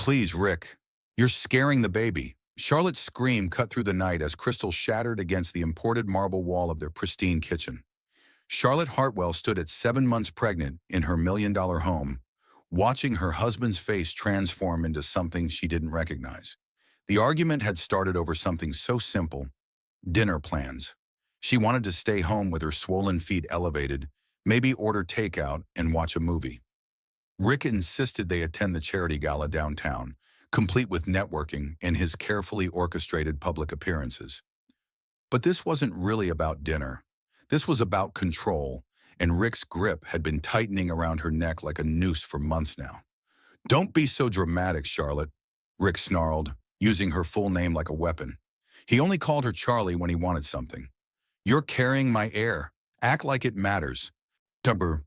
Please, Rick. You're scaring the baby. Charlotte's scream cut through the night as crystal shattered against the imported marble wall of their pristine kitchen. Charlotte Hartwell stood at 7 months pregnant in her million-dollar home, watching her husband's face transform into something she didn't recognize. The argument had started over something so simple: dinner plans. She wanted to stay home with her swollen feet elevated, maybe order takeout and watch a movie. Rick insisted they attend the charity gala downtown, complete with networking and his carefully orchestrated public appearances. But this wasn't really about dinner. This was about control, and Rick's grip had been tightening around her neck like a noose for months now. "Don't be so dramatic, Charlotte," Rick snarled, using her full name like a weapon. He only called her Charlie when he wanted something. "You're carrying my air. Act like it matters." Tumber.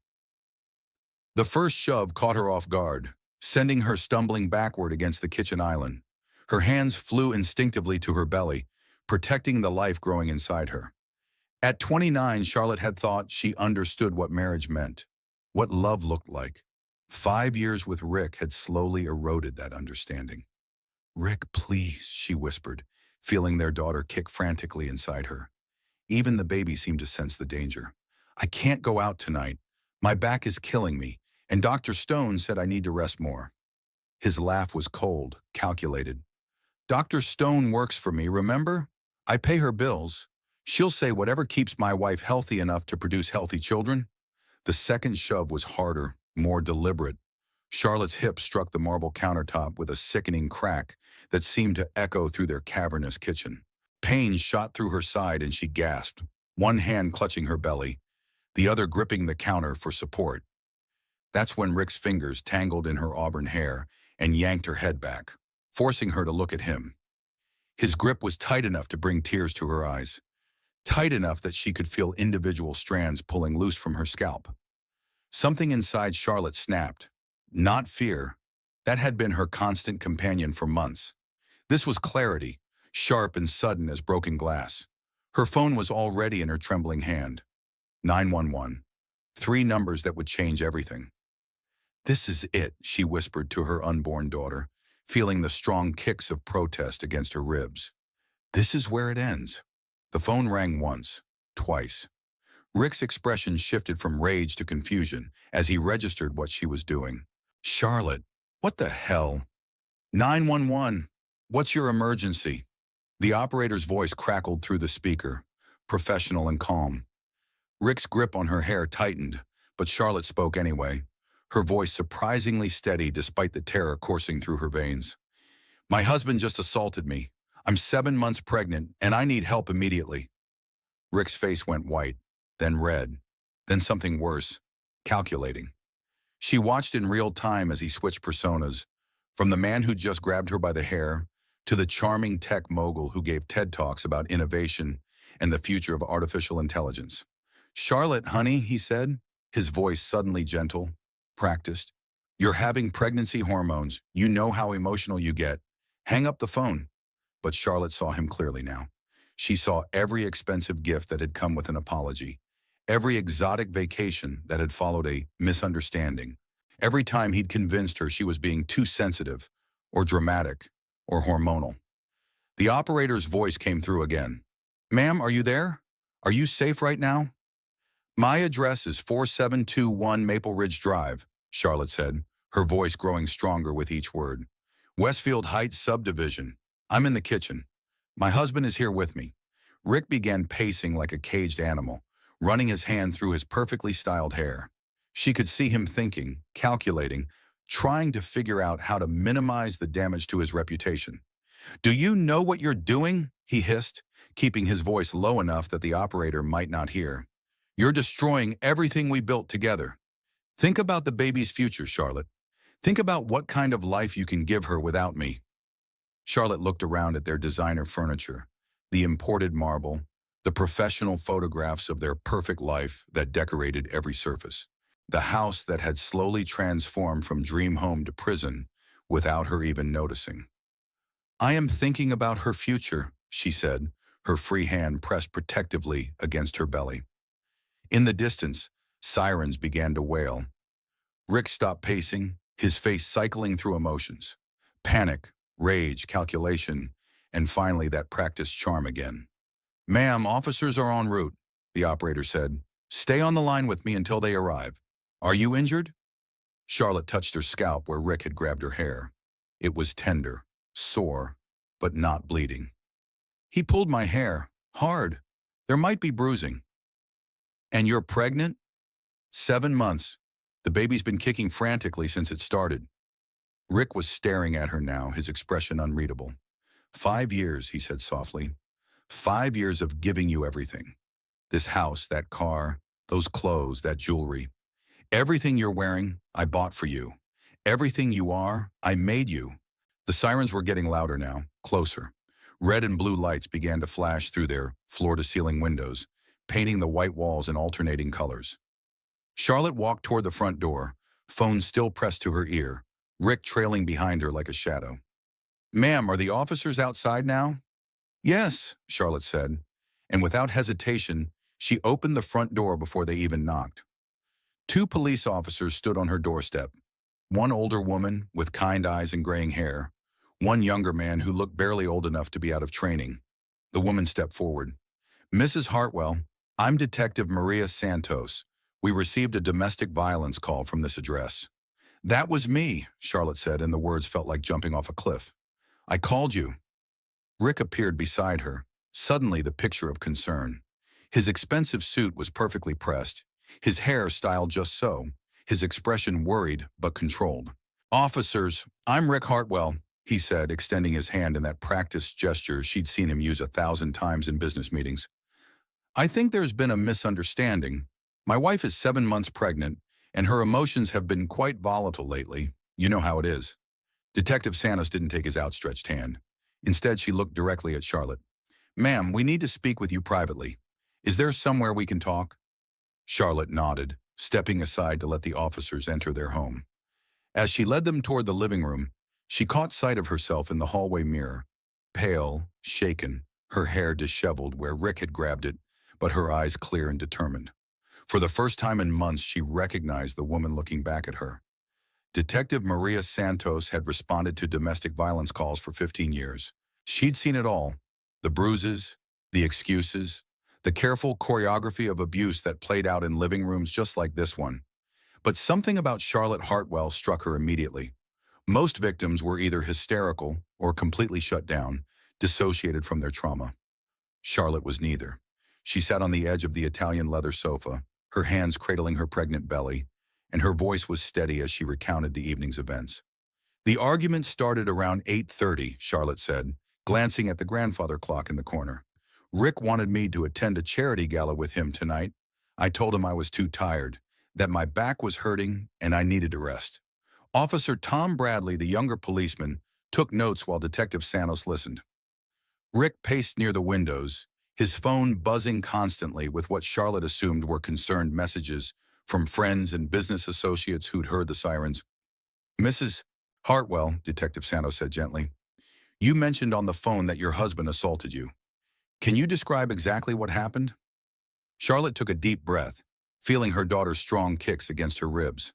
The first shove caught her off guard, sending her stumbling backward against the kitchen island. Her hands flew instinctively to her belly, protecting the life growing inside her. At 29, Charlotte had thought she understood what marriage meant, what love looked like. 5 years with Rick had slowly eroded that understanding. "Rick, please," she whispered, feeling their daughter kick frantically inside her. Even the baby seemed to sense the danger. "I can't go out tonight. My back is killing me, and Dr. Stone said I need to rest more." His laugh was cold, calculated. "Dr. Stone works for me, remember? I pay her bills. She'll say whatever keeps my wife healthy enough to produce healthy children." The second shove was harder, more deliberate. Charlotte's hip struck the marble countertop with a sickening crack that seemed to echo through their cavernous kitchen. Pain shot through her side and she gasped, one hand clutching her belly, the other gripping the counter for support. That's when Rick's fingers tangled in her auburn hair and yanked her head back, forcing her to look at him. His grip was tight enough to bring tears to her eyes, tight enough that she could feel individual strands pulling loose from her scalp. Something inside Charlotte snapped. Not fear. That had been her constant companion for months. This was clarity, sharp and sudden as broken glass. Her phone was already in her trembling hand. 911. 3 numbers that would change everything. "This is it," she whispered to her unborn daughter, feeling the strong kicks of protest against her ribs. "This is where it ends." The phone rang once, twice. Rick's expression shifted from rage to confusion as he registered what she was doing. "Charlotte, what the hell?" 911, what's your emergency?" The operator's voice crackled through the speaker, professional and calm. Rick's grip on her hair tightened, but Charlotte spoke anyway, her voice surprisingly steady despite the terror coursing through her veins. "My husband just assaulted me. I'm 7 months pregnant, and I need help immediately." Rick's face went white, then red, then something worse, calculating. She watched in real time as he switched personas, from the man who just grabbed her by the hair to the charming tech mogul who gave TED Talks about innovation and the future of artificial intelligence. "Charlotte, honey," he said, his voice suddenly gentle, practiced. "You're having pregnancy hormones. You know how emotional you get. Hang up the phone." But Charlotte saw him clearly now. She saw every expensive gift that had come with an apology, every exotic vacation that had followed a misunderstanding, every time he'd convinced her she was being too sensitive, or dramatic, or hormonal. The operator's voice came through again. "Ma'am, are you there? Are you safe right now?" "My address is 4721 Maple Ridge Drive," Charlotte said, her voice growing stronger with each word. "Westfield Heights subdivision. I'm in the kitchen. My husband is here with me." Rick began pacing like a caged animal, running his hand through his perfectly styled hair. She could see him thinking, calculating, trying to figure out how to minimize the damage to his reputation. "Do you know what you're doing?" he hissed, keeping his voice low enough that the operator might not hear. "You're destroying everything we built together. Think about the baby's future, Charlotte. Think about what kind of life you can give her without me." Charlotte looked around at their designer furniture, the imported marble, the professional photographs of their perfect life that decorated every surface, the house that had slowly transformed from dream home to prison without her even noticing. "I am thinking about her future," she said, her free hand pressed protectively against her belly. In the distance, sirens began to wail. Rick stopped pacing, his face cycling through emotions. Panic, rage, calculation, and finally that practiced charm again. "Ma'am, officers are en route," the operator said. "Stay on the line with me until they arrive. Are you injured?" Charlotte touched her scalp where Rick had grabbed her hair. It was tender, sore, but not bleeding. "He pulled my hair. Hard. There might be bruising." "And you're pregnant?" "7 months. The baby's been kicking frantically since it started." Rick was staring at her now, his expression unreadable. "5 years," he said softly. "5 years of giving you everything. This house, that car, those clothes, that jewelry. Everything you're wearing, I bought for you. Everything you are, I made you." The sirens were getting louder now, closer. Red and blue lights began to flash through their floor-to-ceiling windows, painting the white walls in alternating colors. Charlotte walked toward the front door, phone still pressed to her ear, Rick trailing behind her like a shadow. "Ma'am, are the officers outside now?" "Yes," Charlotte said, and without hesitation, she opened the front door before they even knocked. 2 police officers stood on her doorstep, one older woman with kind eyes and graying hair, one younger man who looked barely old enough to be out of training. The woman stepped forward. "Mrs. Hartwell, I'm Detective Maria Santos. We received a domestic violence call from this address." "That was me," Charlotte said, and the words felt like jumping off a cliff. "I called you." Rick appeared beside her, suddenly the picture of concern. His expensive suit was perfectly pressed, his hair styled just so, his expression worried but controlled. "Officers, I'm Rick Hartwell," he said, extending his hand in that practiced gesture she'd seen him use 1,000 times in business meetings. "I think there's been a misunderstanding. My wife is 7 months pregnant, and her emotions have been quite volatile lately. You know how it is." Detective Santos didn't take his outstretched hand. Instead, she looked directly at Charlotte. "Ma'am, we need to speak with you privately. Is there somewhere we can talk?" Charlotte nodded, stepping aside to let the officers enter their home. As she led them toward the living room, she caught sight of herself in the hallway mirror, pale, shaken, her hair disheveled where Rick had grabbed it, but her eyes clear and determined. For the first time in months, she recognized the woman looking back at her. Detective Maria Santos had responded to domestic violence calls for 15 years. She'd seen it all, the bruises, the excuses, the careful choreography of abuse that played out in living rooms just like this one. But something about Charlotte Hartwell struck her immediately. Most victims were either hysterical or completely shut down, dissociated from their trauma. Charlotte was neither. She sat on the edge of the Italian leather sofa, her hands cradling her pregnant belly, and her voice was steady as she recounted the evening's events. "The argument started around 8:30, Charlotte said, glancing at the grandfather clock in the corner. "Rick wanted me to attend a charity gala with him tonight. I told him I was too tired, that my back was hurting and I needed a rest." Officer Tom Bradley, the younger policeman, took notes while Detective Santos listened. Rick paced near the windows, his phone buzzing constantly with what Charlotte assumed were concerned messages from friends and business associates who'd heard the sirens. "Mrs. Hartwell," Detective Santos said gently, "you mentioned on the phone that your husband assaulted you. Can you describe exactly what happened?" Charlotte took a deep breath, feeling her daughter's strong kicks against her ribs.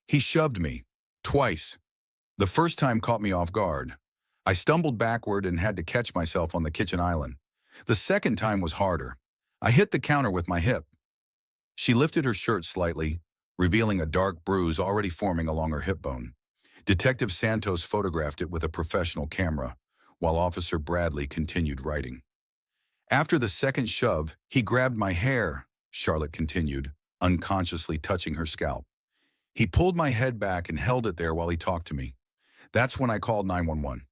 "He shoved me. Twice. The first time caught me off guard. I stumbled backward and had to catch myself on the kitchen island. The second time was harder. I hit the counter with my hip." She lifted her shirt slightly, revealing a dark bruise already forming along her hip bone. Detective Santos photographed it with a professional camera, while Officer Bradley continued writing. "After the second shove, he grabbed my hair," Charlotte continued, unconsciously touching her scalp. "He pulled my head back and held it there while he talked to me. That's when I called 911.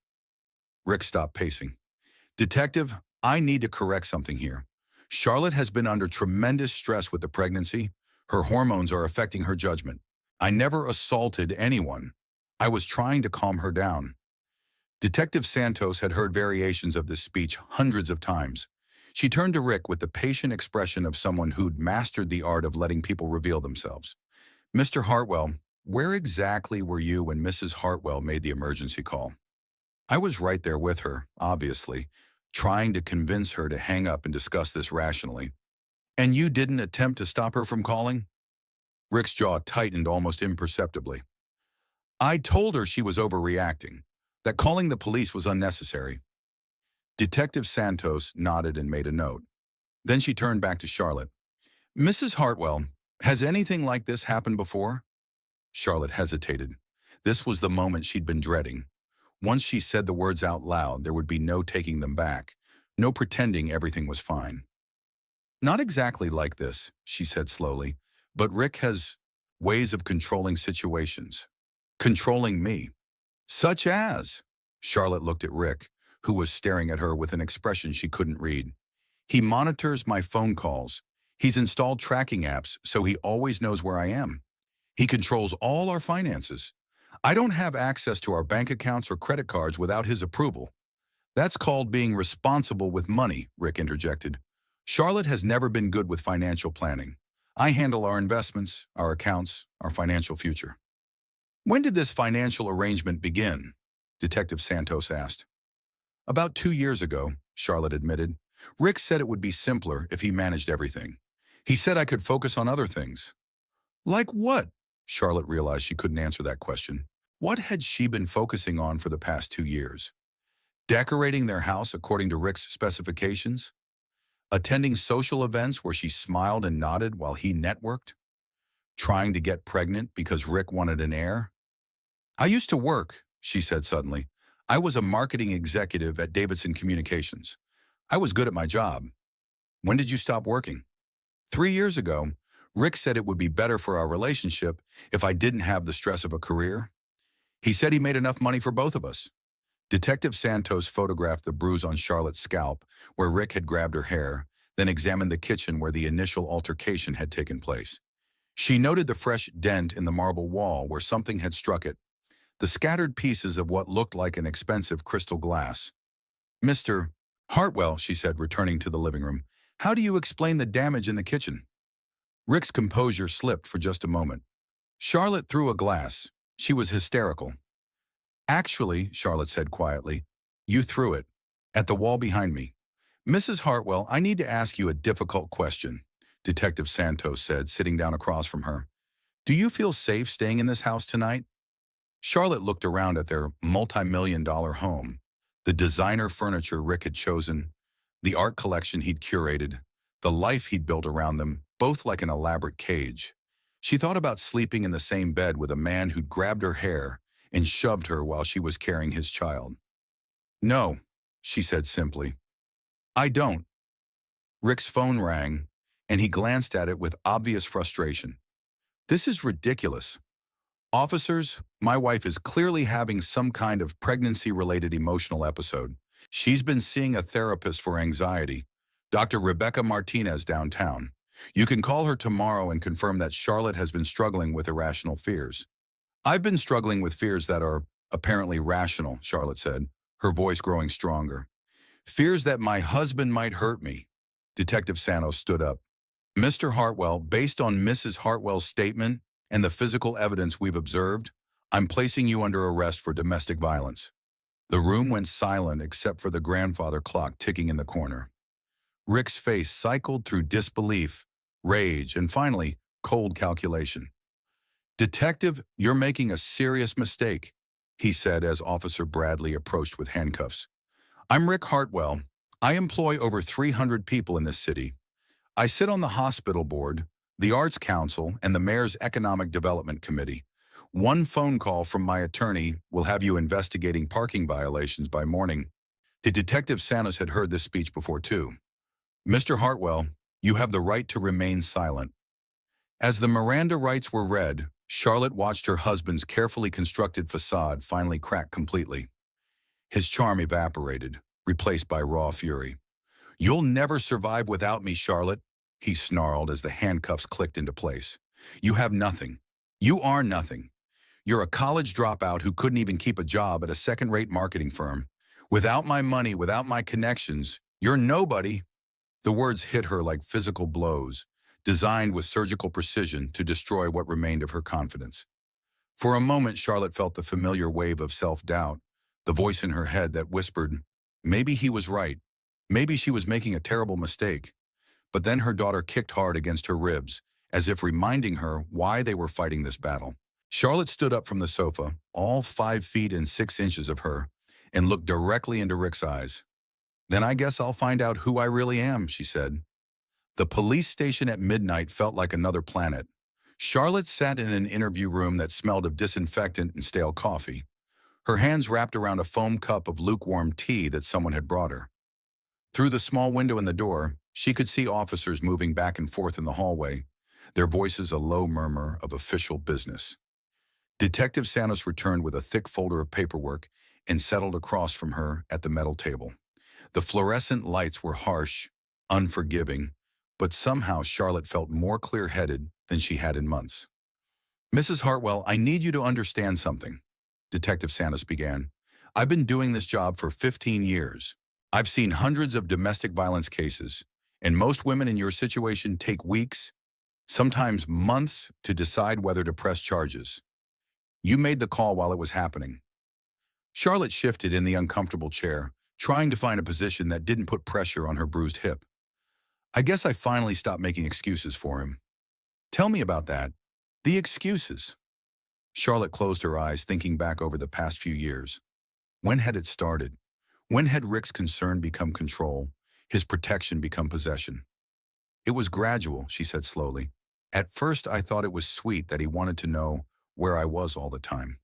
Rick stopped pacing. "Detective, I need to correct something here. Charlotte has been under tremendous stress with the pregnancy. Her hormones are affecting her judgment. I never assaulted anyone. I was trying to calm her down." Detective Santos had heard variations of this speech hundreds of times. She turned to Rick with the patient expression of someone who'd mastered the art of letting people reveal themselves. "Mr. Hartwell, where exactly were you when Mrs. Hartwell made the emergency call?" "I was right there with her, obviously, trying to convince her to hang up and discuss this rationally." "And you didn't attempt to stop her from calling?" Rick's jaw tightened almost imperceptibly. "I told her she was overreacting. that calling the police was unnecessary. Detective Santos nodded and made a note. Then she turned back to Charlotte. Mrs. Hartwell, has anything like this happened before? Charlotte hesitated. This was the moment she'd been dreading. Once she said the words out loud, there would be no taking them back, no pretending everything was fine. Not exactly like this, she said slowly, but Rick has ways of controlling situations. Controlling me. Such as? Charlotte looked at Rick, who was staring at her with an expression she couldn't read. He monitors my phone calls. He's installed tracking apps, so he always knows where I am. He controls all our finances. I don't have access to our bank accounts or credit cards without his approval. That's called being responsible with money, Rick interjected. Charlotte has never been good with financial planning. I handle our investments, our accounts, our financial future. When did this financial arrangement begin? Detective Santos asked. About 2 years ago, Charlotte admitted. Rick said it would be simpler if he managed everything. He said I could focus on other things. Like what? Charlotte realized she couldn't answer that question. What had she been focusing on for the past 2 years? Decorating their house according to Rick's specifications? Attending social events where she smiled and nodded while he networked? Trying to get pregnant because Rick wanted an heir? I used to work, she said suddenly. I was a marketing executive at Davidson Communications. I was good at my job. When did you stop working? 3 years ago. Rick said it would be better for our relationship if I didn't have the stress of a career. He said he made enough money for both of us. Detective Santos photographed the bruise on Charlotte's scalp where Rick had grabbed her hair, then examined the kitchen where the initial altercation had taken place. She noted the fresh dent in the marble wall where something had struck it, the scattered pieces of what looked like an expensive crystal glass. Mr. Hartwell, she said, returning to the living room, how do you explain the damage in the kitchen? Rick's composure slipped for just a moment. Charlotte threw a glass. She was hysterical. Actually, Charlotte said quietly, you threw it. At the wall behind me. Mrs. Hartwell, I need to ask you a difficult question, Detective Santos said, sitting down across from her. Do you feel safe staying in this house tonight? Charlotte looked around at their multi-million-dollar home, the designer furniture Rick had chosen, the art collection he'd curated, the life he'd built around them, both like an elaborate cage. She thought about sleeping in the same bed with a man who'd grabbed her hair and shoved her while she was carrying his child. No, she said simply. I don't. Rick's phone rang, and he glanced at it with obvious frustration. This is ridiculous. Officers, my wife is clearly having some kind of pregnancy-related emotional episode. She's been seeing a therapist for anxiety, Dr. Rebecca Martinez downtown. You can call her tomorrow and confirm that Charlotte has been struggling with irrational fears. I've been struggling with fears that are apparently rational, Charlotte said, her voice growing stronger. Fears that my husband might hurt me. Detective Santos stood up. Mr. Hartwell, based on Mrs. Hartwell's statement and the physical evidence we've observed, I'm placing you under arrest for domestic violence. The room went silent except for the grandfather clock ticking in the corner. Rick's face cycled through disbelief, rage, and finally, cold calculation. Detective, you're making a serious mistake, he said as Officer Bradley approached with handcuffs. I'm Rick Hartwell. I employ over 300 people in this city. I sit on the hospital board, the Arts Council, and the Mayor's Economic Development Committee. One phone call from my attorney will have you investigating parking violations by morning. Detective Santos had heard this speech before too. Mr. Hartwell, you have the right to remain silent. As the Miranda rights were read, Charlotte watched her husband's carefully constructed facade finally crack completely. His charm evaporated, replaced by raw fury. You'll never survive without me, Charlotte, he snarled as the handcuffs clicked into place. You have nothing. You are nothing. You're a college dropout who couldn't even keep a job at a second-rate marketing firm. Without my money, without my connections, you're nobody. The words hit her like physical blows, designed with surgical precision to destroy what remained of her confidence. For a moment, Charlotte felt the familiar wave of self-doubt, the voice in her head that whispered, maybe he was right. Maybe she was making a terrible mistake. But then her daughter kicked hard against her ribs, as if reminding her why they were fighting this battle. Charlotte stood up from the sofa, all 5 feet and 6 inches of her, and looked directly into Rick's eyes. Then I guess I'll find out who I really am, she said. The police station at midnight felt like another planet. Charlotte sat in an interview room that smelled of disinfectant and stale coffee, her hands wrapped around a foam cup of lukewarm tea that someone had brought her. Through the small window in the door, she could see officers moving back and forth in the hallway, their voices a low murmur of official business. Detective Santos returned with a thick folder of paperwork and settled across from her at the metal table. The fluorescent lights were harsh, unforgiving, but somehow Charlotte felt more clear-headed than she had in months. "Mrs. Hartwell, I need you to understand something," Detective Santos began. "I've been doing this job for 15 years. I've seen hundreds of domestic violence cases, and most women in your situation take weeks, sometimes months, to decide whether to press charges. You made the call while it was happening." Charlotte shifted in the uncomfortable chair, trying to find a position that didn't put pressure on her bruised hip. "I guess I finally stopped making excuses for him." "Tell me about that. The excuses." Charlotte closed her eyes, thinking back over the past few years. When had it started? When had Rick's concern become control, his protection become possession? "It was gradual," she said slowly. "At first I thought it was sweet that he wanted to know where I was all the time.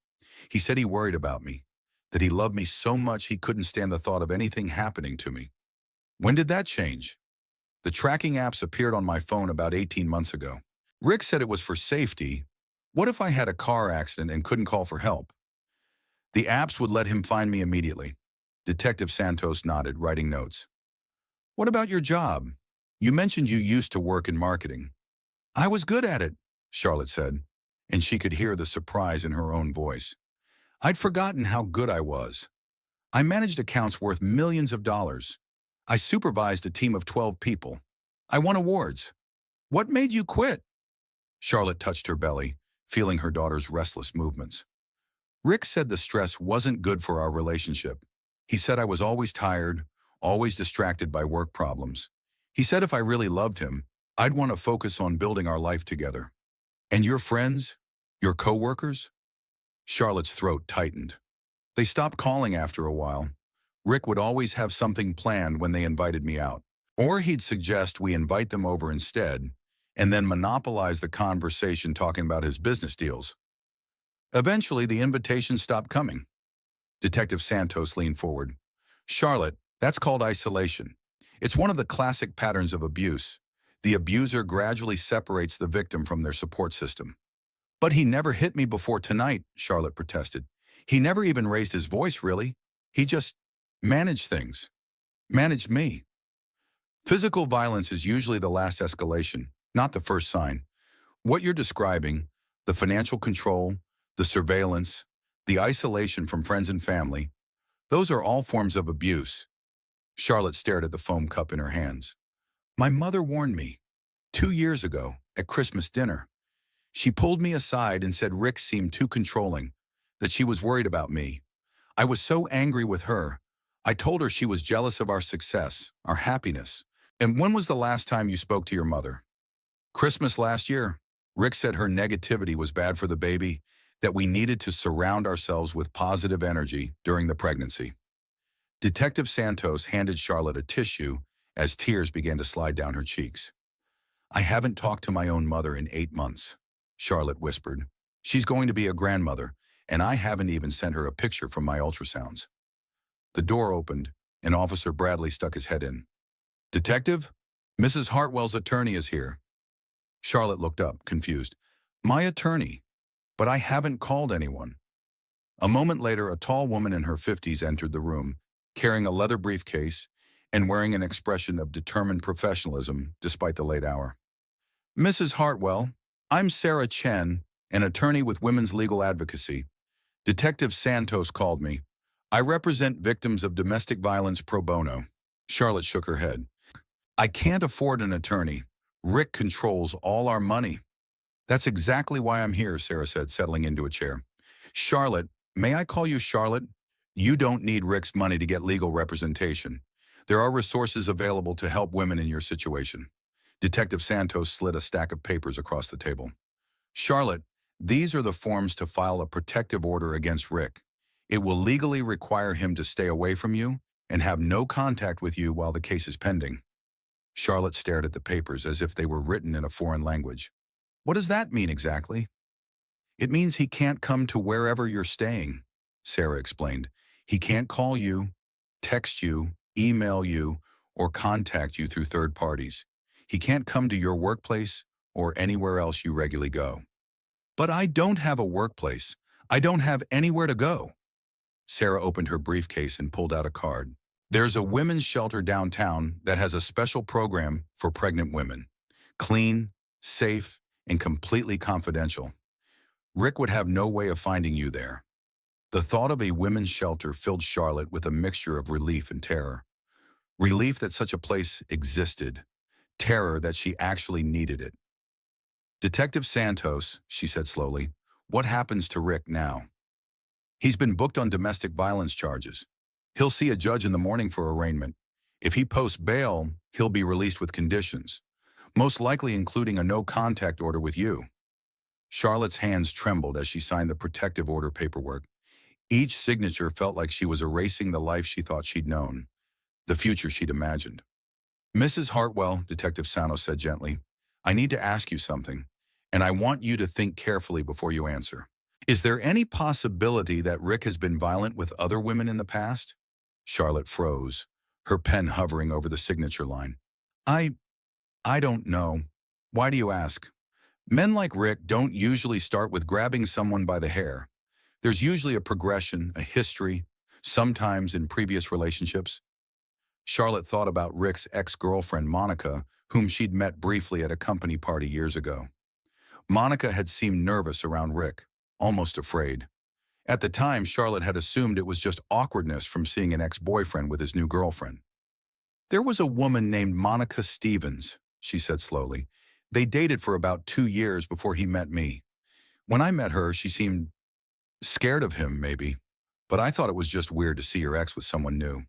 He said he worried about me, that he loved me so much he couldn't stand the thought of anything happening to me." "When did that change?" "The tracking apps appeared on my phone about 18 months ago. Rick said it was for safety. What if I had a car accident and couldn't call for help? The apps would let him find me immediately." Detective Santos nodded, writing notes. "What about your job? You mentioned you used to work in marketing." "I was good at it," Charlotte said, and she could hear the surprise in her own voice. "I'd forgotten how good I was. I managed accounts worth millions of dollars. I supervised a team of 12 people. I won awards. What made you quit?" Charlotte touched her belly, feeling her daughter's restless movements. "Rick said the stress wasn't good for our relationship. He said I was always tired, always distracted by work problems. He said if I really loved him, I'd want to focus on building our life together." "And your friends? Your coworkers?" Charlotte's throat tightened. "They stopped calling after a while. Rick would always have something planned when they invited me out. Or he'd suggest we invite them over instead, and then monopolize the conversation talking about his business deals. Eventually, the invitations stopped coming." Detective Santos leaned forward. "Charlotte, that's called isolation. It's one of the classic patterns of abuse. The abuser gradually separates the victim from their support system." "But he never hit me before tonight," Charlotte protested. "He never even raised his voice, really. He just managed things. Managed me." "Physical violence is usually the last escalation, not the first sign. What you're describing, the financial control, the surveillance, the isolation from friends and family, those are all forms of abuse." Charlotte stared at the foam cup in her hands. "My mother warned me 2 years ago at Christmas dinner. She pulled me aside and said Rick seemed too controlling, that she was worried about me. I was so angry with her. I told her she was jealous of our success, our happiness." "And when was the last time you spoke to your mother?" "Christmas last year. Rick said her negativity was bad for the baby, that we needed to surround ourselves with positive energy during the pregnancy." Detective Santos handed Charlotte a tissue as tears began to slide down her cheeks. "I haven't talked to my own mother in 8 months, Charlotte whispered. "She's going to be a grandmother, and I haven't even sent her a picture from my ultrasounds." The door opened, and Officer Bradley stuck his head in. "Detective, Mrs. Hartwell's attorney is here." Charlotte looked up, confused. "My attorney? But I haven't called anyone." A moment later, a tall woman in her 50s entered the room, carrying a leather briefcase and wearing an expression of determined professionalism despite the late hour. "Mrs. Hartwell, I'm Sarah Chen, an attorney with Women's Legal Advocacy. Detective Santos called me. I represent victims of domestic violence pro bono." Charlotte shook her head. "I can't afford an attorney. Rick controls all our money." "That's exactly why I'm here," Sarah said, settling into a chair. "Charlotte, may I call you Charlotte? You don't need Rick's money to get legal representation. There are resources available to help women in your situation." Detective Santos slid a stack of papers across the table. "Charlotte, These are the forms to file a protective order against Rick. It will legally require him to stay away from you and have no contact with you while the case is pending. Charlotte stared at the papers as if they were written in a foreign language. What does that mean exactly? It means he can't come to wherever you're staying, Sarah explained. He can't call you, text you, email you, or contact you through third parties. He can't come to your workplace or anywhere else you regularly go. But I don't have a workplace. I don't have anywhere to go. Sarah opened her briefcase and pulled out a card. There's a women's shelter downtown that has a special program for pregnant women. Clean, safe, and completely confidential. Rick would have no way of finding you there. The thought of a women's shelter filled Charlotte with a mixture of relief and terror. Relief that such a place existed. Terror that she actually needed it. Detective Santos, she said slowly, what happens to Rick now? He's been booked on domestic violence charges. He'll see a judge in the morning for arraignment. If he posts bail, he'll be released with conditions, most likely including a no-contact order with you. Charlotte's hands trembled as she signed the protective order paperwork. Each signature felt like she was erasing the life she thought she'd known, the future she'd imagined. Mrs. Hartwell, Detective Santos said gently, I need to ask you something, and I want you to think carefully before you answer. Is there any possibility that Rick has been violent with other women in the past? Charlotte froze, her pen hovering over the signature line. I don't know. Why do you ask? Men like Rick don't usually start with grabbing someone by the hair. There's usually a progression, a history, sometimes in previous relationships. Charlotte thought about Rick's ex-girlfriend, Monica, whom she'd met briefly at a company party years ago. Monica had seemed nervous around Rick, almost afraid. At the time, Charlotte had assumed it was just awkwardness from seeing an ex-boyfriend with his new girlfriend. There was a woman named Monica Stevens, she said slowly. They dated for about 2 years before he met me. When I met her, she seemed scared of him, maybe, but I thought it was just weird to see your ex with someone new.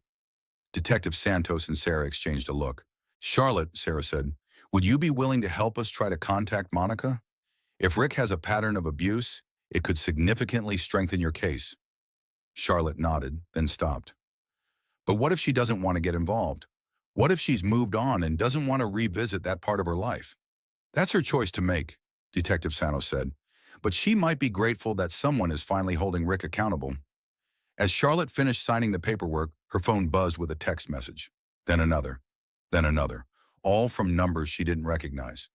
Detective Santos and Sarah exchanged a look. Charlotte, Sarah said, would you be willing to help us try to contact Monica? If Rick has a pattern of abuse, it could significantly strengthen your case. Charlotte nodded, then stopped. But what if she doesn't want to get involved? What if she's moved on and doesn't want to revisit that part of her life? That's her choice to make, Detective Santos said, but she might be grateful that someone is finally holding Rick accountable. As Charlotte finished signing the paperwork, her phone buzzed with a text message. Then another, all from numbers she didn't recognize.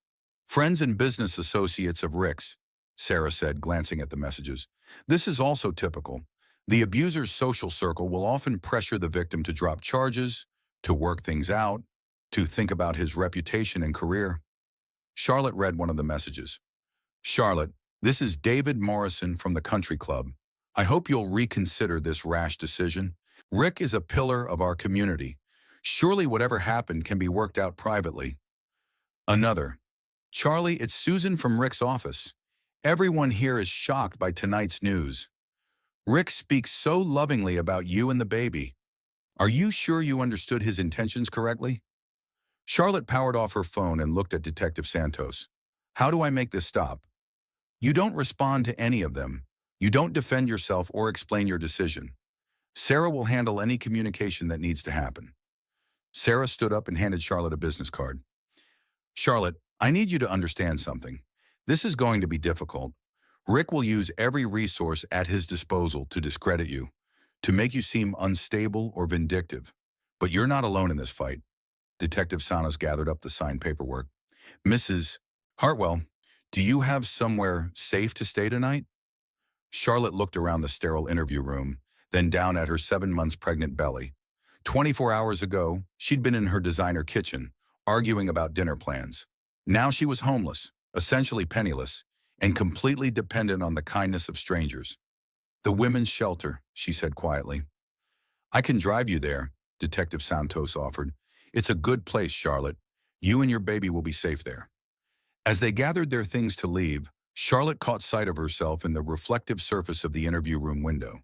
Friends and business associates of Rick's, Sarah said, glancing at the messages. This is also typical. The abuser's social circle will often pressure the victim to drop charges, to work things out, to think about his reputation and career. Charlotte read one of the messages. Charlotte, this is David Morrison from the Country Club. I hope you'll reconsider this rash decision. Rick is a pillar of our community. Surely whatever happened can be worked out privately. Another. Charlie, it's Susan from Rick's office. Everyone here is shocked by tonight's news. Rick speaks so lovingly about you and the baby. Are you sure you understood his intentions correctly? Charlotte powered off her phone and looked at Detective Santos. How do I make this stop? You don't respond to any of them. You don't defend yourself or explain your decision. Sarah will handle any communication that needs to happen. Sarah stood up and handed Charlotte a business card. Charlotte, I need you to understand something. This is going to be difficult. Rick will use every resource at his disposal to discredit you, to make you seem unstable or vindictive. But you're not alone in this fight. Detective Santos gathered up the signed paperwork. Mrs. Hartwell, do you have somewhere safe to stay tonight? Charlotte looked around the sterile interview room, then down at her 7 months pregnant belly. 24 hours ago, she'd been in her designer kitchen, arguing about dinner plans. Now she was homeless, essentially penniless, and completely dependent on the kindness of strangers. The women's shelter, she said quietly. I can drive you there, Detective Santos offered. It's a good place, Charlotte. You and your baby will be safe there. As they gathered their things to leave, Charlotte caught sight of herself in the reflective surface of the interview room window.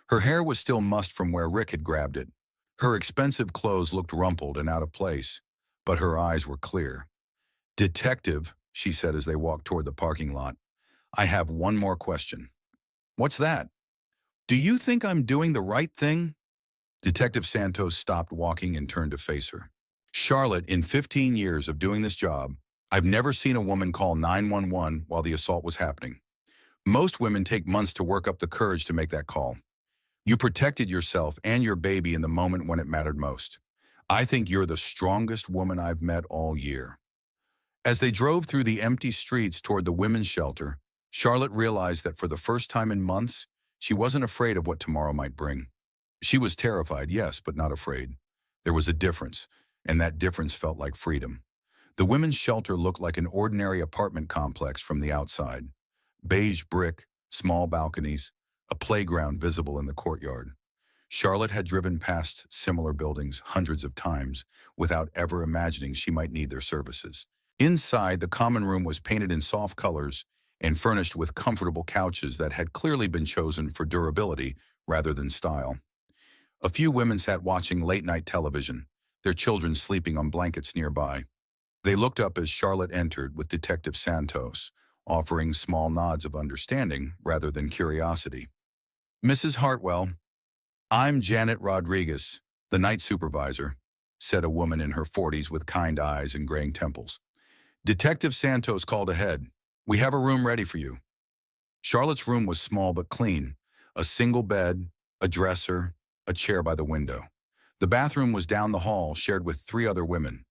Her hair was still mussed from where Rick had grabbed it. Her expensive clothes looked rumpled and out of place, but her eyes were clear. Detective, she said as they walked toward the parking lot, I have one more question. What's that? Do you think I'm doing the right thing? Detective Santos stopped walking and turned to face her. Charlotte, in 15 years of doing this job, I've never seen a woman call 911 while the assault was happening. Most women take months to work up the courage to make that call. You protected yourself and your baby in the moment when it mattered most. I think you're the strongest woman I've met all year. As they drove through the empty streets toward the women's shelter, Charlotte realized that for the first time in months, she wasn't afraid of what tomorrow might bring. She was terrified, yes, but not afraid. There was a difference, and that difference felt like freedom. The women's shelter looked like an ordinary apartment complex from the outside. Beige brick, small balconies, a playground visible in the courtyard. Charlotte had driven past similar buildings hundreds of times without ever imagining she might need their services. Inside, the common room was painted in soft colors and furnished with comfortable couches that had clearly been chosen for durability rather than style. A few women sat watching late-night television, their children sleeping on blankets nearby. They looked up as Charlotte entered with Detective Santos, offering small nods of understanding rather than curiosity. "Mrs. Hartwell, I'm Janet Rodriguez, the night supervisor," said a woman in her 40s with kind eyes and graying temples. "Detective Santos called ahead. We have a room ready for you." Charlotte's room was small but clean, a single bed, a dresser, a chair by the window. The bathroom was down the hall, shared with 3 other women.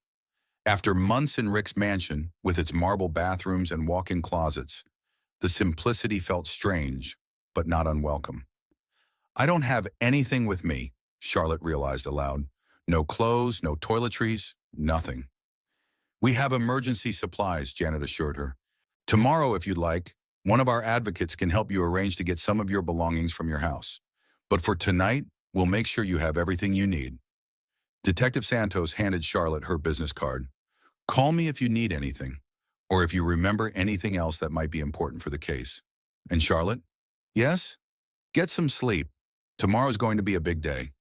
After months in Rick's mansion, with its marble bathrooms and walk-in closets, the simplicity felt strange, but not unwelcome. "I don't have anything with me," Charlotte realized aloud. "No clothes, no toiletries, nothing." "We have emergency supplies," Janet assured her. "Tomorrow, if you'd like, one of our advocates can help you arrange to get some of your belongings from your house. But for tonight, we'll make sure you have everything you need." Detective Santos handed Charlotte her business card. "Call me if you need anything, or if you remember anything else that might be important for the case." "And Charlotte?" "Yes? Get some sleep. Tomorrow's going to be a big day."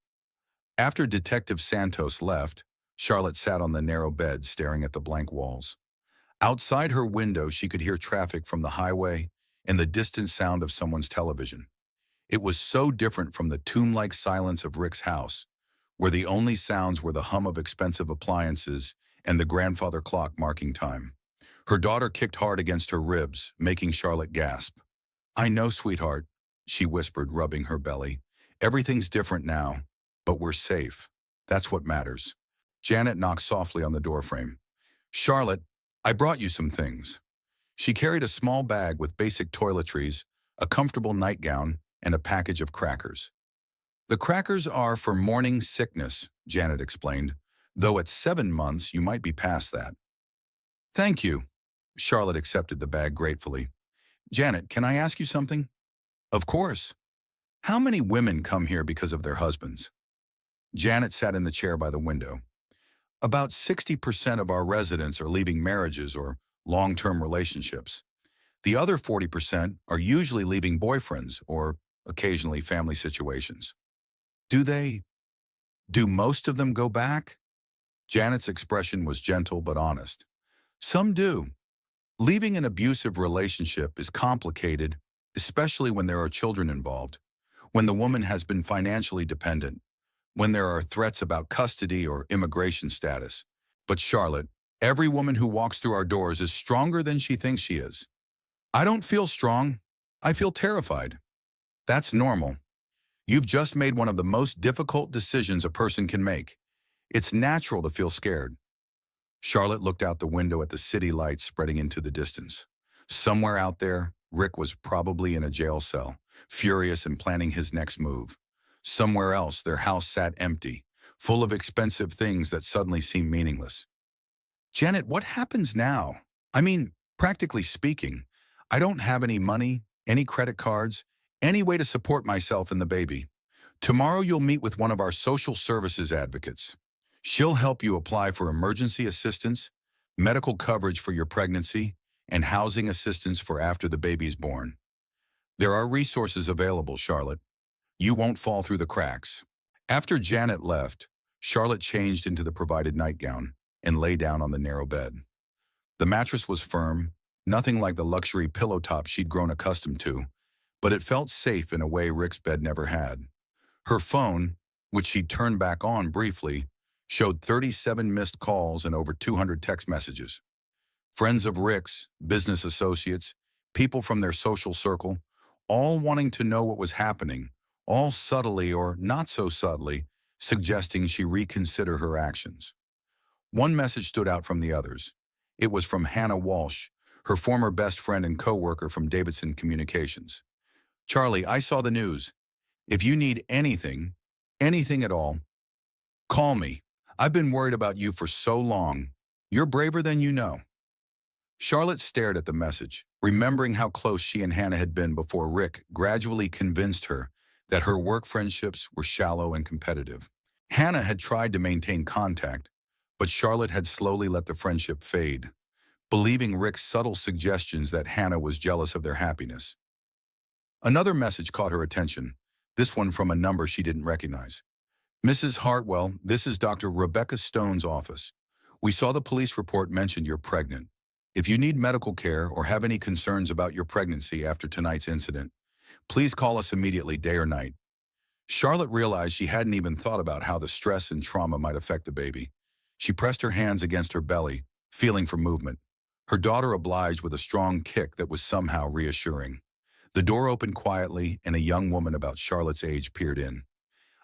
After Detective Santos left, Charlotte sat on the narrow bed staring at the blank walls. Outside her window, she could hear traffic from the highway and the distant sound of someone's television. It was so different from the tomb-like silence of Rick's house, where the only sounds were the hum of expensive appliances and the grandfather clock marking time. Her daughter kicked hard against her ribs, making Charlotte gasp. "I know, sweetheart," she whispered, rubbing her belly. "Everything's different now, but we're safe. That's what matters." Janet knocked softly on the doorframe. "Charlotte, I brought you some things." She carried a small bag with basic toiletries, a comfortable nightgown, and a package of crackers. "The crackers are for morning sickness," Janet explained, "though at 7 months you might be past that." "Thank you." Charlotte accepted the bag gratefully. "Janet, can I ask you something?" "Of course." "How many women come here because of their husbands?" Janet sat in the chair by the window. "About 60% of our residents are leaving marriages or long-term relationships. The other 40% are usually leaving boyfriends or occasionally family situations." Do most of them go back?" Janet's expression was gentle but honest. "Some do. Leaving an abusive relationship is complicated, especially when there are children involved, when the woman has been financially dependent, when there are threats about custody or immigration status. But Charlotte, every woman who walks through our doors is stronger than she thinks she is." "I don't feel strong. I feel terrified." "That's normal. You've just made one of the most difficult decisions a person can make. It's natural to feel scared." Charlotte looked out the window at the city lights spreading into the distance. Somewhere out there, Rick was probably in a jail cell, furious and planning his next move. Somewhere else, their house sat empty, full of expensive things that suddenly seemed meaningless. "Janet, what happens now? I mean, practically speaking, I don't have any money, any credit cards, any way to support myself and the baby. Tomorrow you'll meet with one of our social services advocates. She'll help you apply for emergency assistance, medical coverage for your pregnancy, and housing assistance for after the baby is born. There are resources available, Charlotte. You won't fall through the cracks." After Janet left, Charlotte changed into the provided nightgown and lay down on the narrow bed. The mattress was firm, Nothing like the luxury pillow top she'd grown accustomed to, but it felt safe in a way Rick's bed never had. Her phone, which she'd turned back on briefly, showed 37 missed calls and over 200 text messages. Friends of Rick's, business associates, people from their social circle, all wanting to know what was happening, all subtly or not so subtly, suggesting she reconsider her actions. One message stood out from the others. It was from Hannah Walsh, her former best friend and co-worker from Davidson Communications. "Charlie, I saw the news. If you need anything, anything at all, call me. I've been worried about you for so long. You're braver than you know." Charlotte stared at the message, remembering how close she and Hannah had been before Rick gradually convinced her that her work friendships were shallow and competitive. Hannah had tried to maintain contact, but Charlotte had slowly let the friendship fade, believing Rick's subtle suggestions that Hannah was jealous of their happiness. Another message caught her attention, this one from a number she didn't recognize. "Mrs. Hartwell, this is Dr. Rebecca Stone's office. We saw the police report mentioned you're pregnant. If you need medical care or have any concerns about your pregnancy after tonight's incident, please call us immediately, day or night." Charlotte realized she hadn't even thought about how the stress and trauma might affect the baby. She pressed her hands against her belly, feeling for movement. Her daughter obliged with a strong kick that was somehow reassuring. The door opened quietly, and a young woman about Charlotte's age peered in.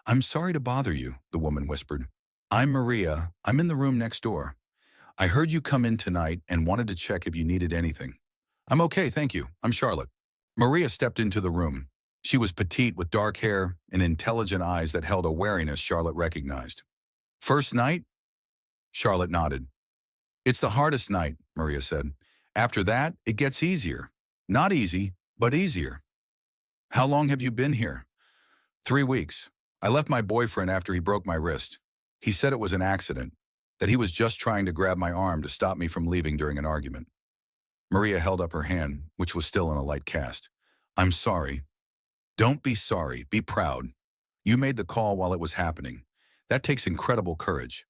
"I'm sorry to bother you," the woman whispered. "I'm Maria. I'm in the room next door. I heard you come in tonight and wanted to check if you needed anything." "I'm okay, thank you. I'm Charlotte." Maria stepped into the room. She was petite with dark hair and intelligent eyes that held a wariness Charlotte recognized. "First night?" Charlotte nodded. "It's the hardest night," Maria said. "After that, it gets easier. Not easy, but easier." "How long have you been here?" 3 weeks. I left my boyfriend after he broke my wrist. He said it was an accident, that he was just trying to grab my arm to stop me from leaving during an argument." Maria held up her hand, which was still in a light cast. "I'm sorry." "Don't be sorry. Be proud. You made the call while it was happening. That takes incredible courage."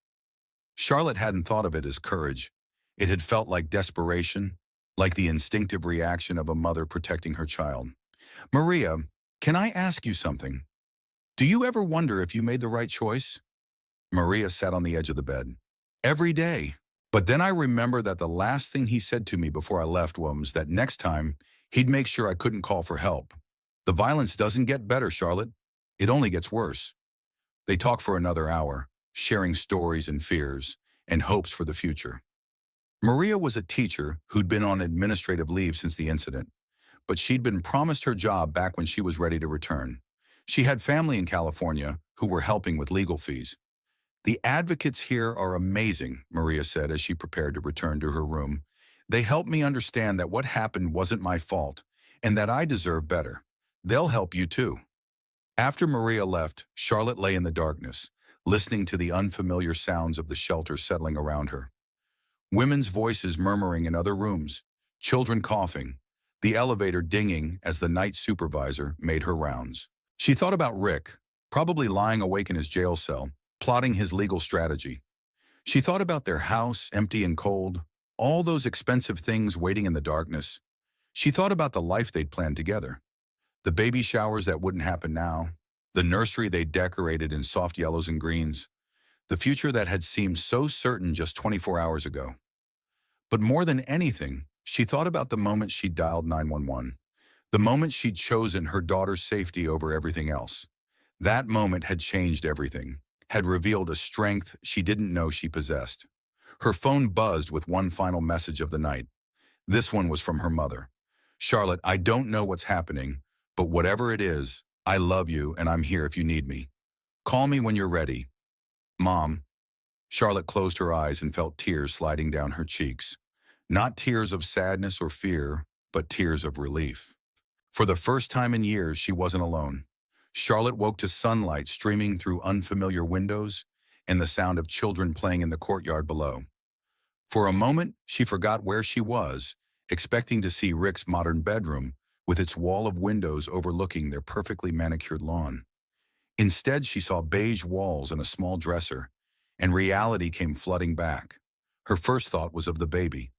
Charlotte hadn't thought of it as courage. It had felt like desperation, like the instinctive reaction of a mother protecting her child. "Maria, can I ask you something? Do you ever wonder if you made the right choice?" Maria sat on the edge of the bed. "Every day. But then I remember that the last thing he said to me before I left was that next time he'd make sure I couldn't call for help. The violence doesn't get better, Charlotte. It only gets worse." They talked for another hour, sharing stories and fears and hopes for the future. Maria was a teacher who'd been on administrative leave since the incident, but she'd been promised her job back when she was ready to return. She had family in California who were helping with legal fees. "The advocates here are amazing," Maria said as she prepared to return to her room. "They helped me understand that what happened wasn't my fault and that I deserve better. They'll help you too." After Maria left, Charlotte lay in the darkness, listening to the unfamiliar sounds of the shelter settling around her. Women's voices murmuring in other rooms, children coughing, the elevator dinging as the night supervisor made her rounds. She thought about Rick, probably lying awake in his jail cell, plotting his legal strategy. She thought about their house, empty and cold, all those expensive things waiting in the darkness. She thought about the life they'd planned together. The baby showers that wouldn't happen now, the nursery they'd decorated in soft yellows and greens, the future that had seemed so certain just 24 hours ago. But more than anything, she thought about the moment she dialed 911, the moment she'd chosen her daughter's safety over everything else. That moment had changed everything, had revealed a strength she didn't know she possessed. Her phone buzzed with one final message of the night. This one was from her mother. "Charlotte, I don't know what's happening, but whatever it is, I love you and I'm here if you need me. Call me when you're ready. Mom." Charlotte closed her eyes and felt tears sliding down her cheeks. Not tears of sadness or fear, but tears of relief. For the first time in years, she wasn't alone. Charlotte woke to sunlight streaming through unfamiliar windows and the sound of children playing in the courtyard below. For a moment, she forgot where she was, expecting to see Rick's modern bedroom with its wall of windows overlooking their perfectly manicured lawn. Instead, she saw beige walls and a small dresser, and reality came flooding back. Her first thought was of the baby.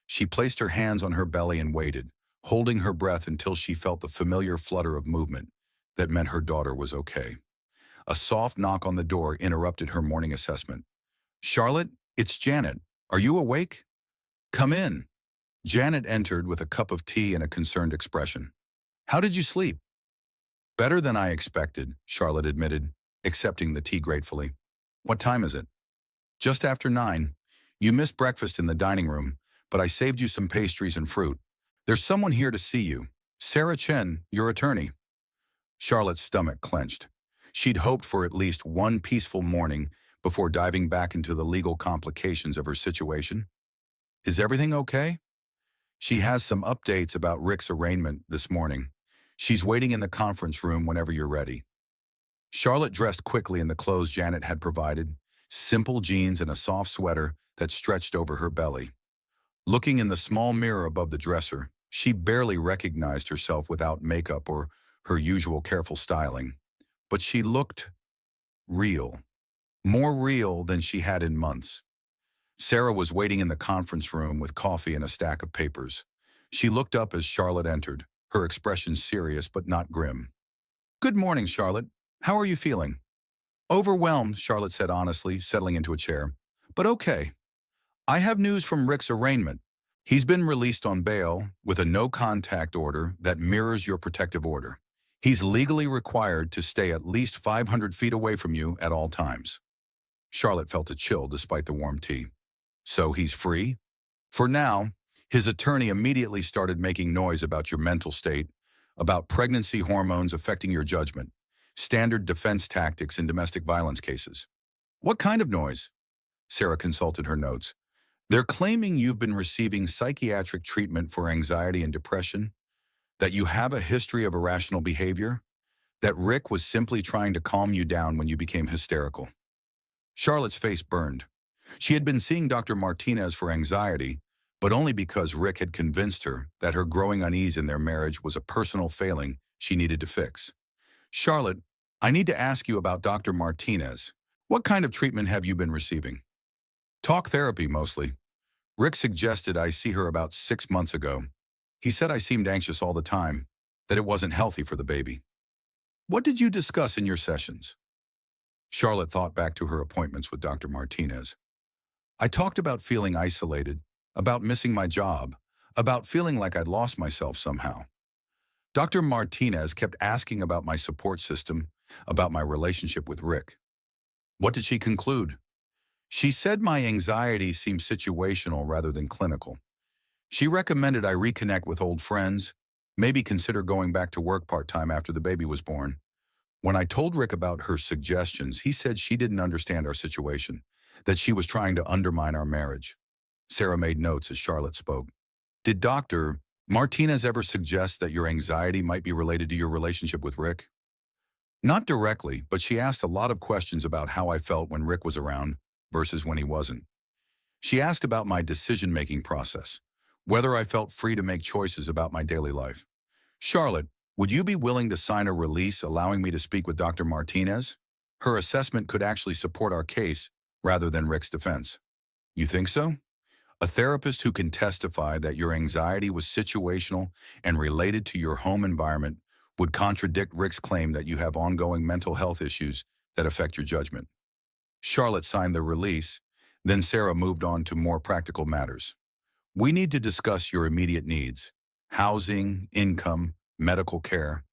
She placed her hands on her belly and waited, holding her breath until she felt the familiar flutter of movement that meant her daughter was okay. A soft knock on the door interrupted her morning assessment. "Charlotte, it's Janet. Are you awake? Come in." Janet entered with a cup of tea and a concerned expression. "How did you sleep?" "Better than I expected," Charlotte admitted, accepting the tea gratefully. "What time is it?" "Just after 9. You missed breakfast in the dining room, but I saved you some pastries and fruit. There's someone here to see you. Sarah Chen, your attorney." Charlotte's stomach clenched. She'd hoped for at least one peaceful morning before diving back into the legal complications of her situation. "Is everything okay?" "She has some updates about Rick's arraignment this morning. She's waiting in the conference room whenever you're ready." Charlotte dressed quickly in the clothes Janet had provided, simple jeans and a soft sweater that stretched over her belly. Looking in the small mirror above the dresser, she barely recognized herself without makeup or her usual careful styling. But she looked real, more real than she had in months. Sarah was waiting in the conference room with coffee and a stack of papers. She looked up as Charlotte entered, her expression serious but not grim. "Good morning, Charlotte. How are you feeling?" "Overwhelmed," Charlotte said honestly, settling into a chair. "But okay. I have news from Rick's arraignment. He's been released on bail with a no-contact order that mirrors your protective order. He's legally required to stay at least 500 feet away from you at all times." Charlotte felt a chill despite the warm tea. "So he's free?" "For now." His attorney immediately started making noise about your mental state, about pregnancy hormones affecting your judgment, standard defense tactics in domestic violence cases. "What kind of noise?" Sarah consulted her notes. "They're claiming you've been receiving psychiatric treatment for anxiety and depression, that you have a history of irrational behavior, that Rick was simply trying to calm you down when you became hysterical." Charlotte's face burned. She had been seeing Dr. Martinez for anxiety, but only because Rick had convinced her that her growing unease in their marriage was a personal failing she needed to fix. "Charlotte, I need to ask you about Dr. Martinez. What kind of treatment have you been receiving?" "Talk therapy, mostly. Rick suggested I see her about 6 months ago. He said I seemed anxious all the time, that it wasn't healthy for the baby." "What did you discuss in your sessions?" Charlotte thought back to her appointments with Dr. Martinez. "I talked about feeling isolated, about missing my job, about feeling like I'd lost myself somehow. Dr. Martinez kept asking about my support system, about my relationship with Rick." "What did she conclude?" "She said my anxiety seemed situational rather than clinical. She recommended I reconnect with old friends, maybe consider going back to work part-time after the baby was born. When I told Rick about her suggestions, he said she didn't understand our situation, that she was trying to undermine our marriage." Sarah made notes as Charlotte spoke. "Did Dr. Martinez ever suggest that your anxiety might be related to your relationship with Rick?" "Not directly, but she asked a lot of questions about how I felt when Rick was around versus when he wasn't. She asked about my decision-making process, whether I felt free to make choices about my daily life. Charlotte, would you be willing to sign a release allowing me to speak with Dr. Martinez? Her assessment could actually support our case rather than Rick's defense." "You think so?" "A therapist who can testify that your anxiety was situational and related to your home environment would contradict Rick's claim that you have ongoing mental health issues that affect your judgment." Charlotte signed the release, then Sarah moved on to more practical matters. "We need to discuss your immediate needs: housing, income, medical care.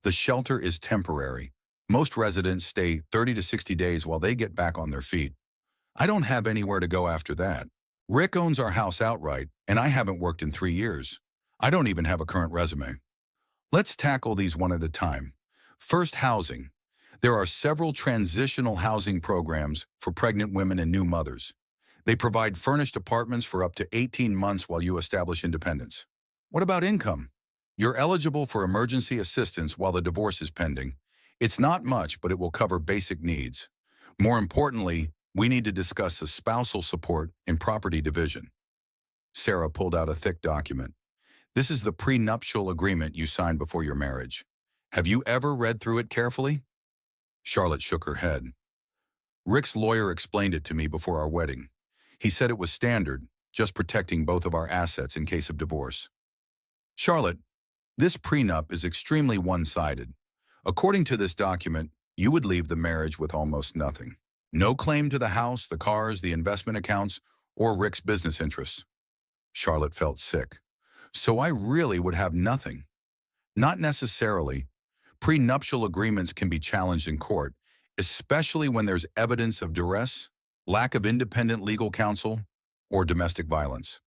The shelter is temporary. Most residents stay 30 to 60 days while they get back on their feet. I don't have anywhere to go after that. Rick owns our house outright, and I haven't worked in 3 years. I don't even have a current resume." "Let's tackle these one at a time. First, housing. There are several transitional housing programs for pregnant women and new mothers. They provide furnished apartments for up to 18 months while you establish independence." "What about income?" "You're eligible for emergency assistance while the divorce is pending. It's not much, but it will cover basic needs. More importantly, we need to discuss a spousal support and property division." Sarah pulled out a thick document. "This is the prenuptial agreement you signed before your marriage. Have you ever read through it carefully?" Charlotte shook her head. "Rick's lawyer explained it to me before our wedding. He said it was standard, just protecting both of our assets in case of divorce. Charlotte, this prenup is extremely one-sided. According to this document, you would leave the marriage with almost nothing. No claim to the house, the cars, the investment accounts, or Rick's business interests. Charlotte felt sick. So I really would have nothing. Not necessarily. Prenuptial agreements can be challenged in court, especially when there's evidence of duress, lack of independent legal counsel, or domestic violence.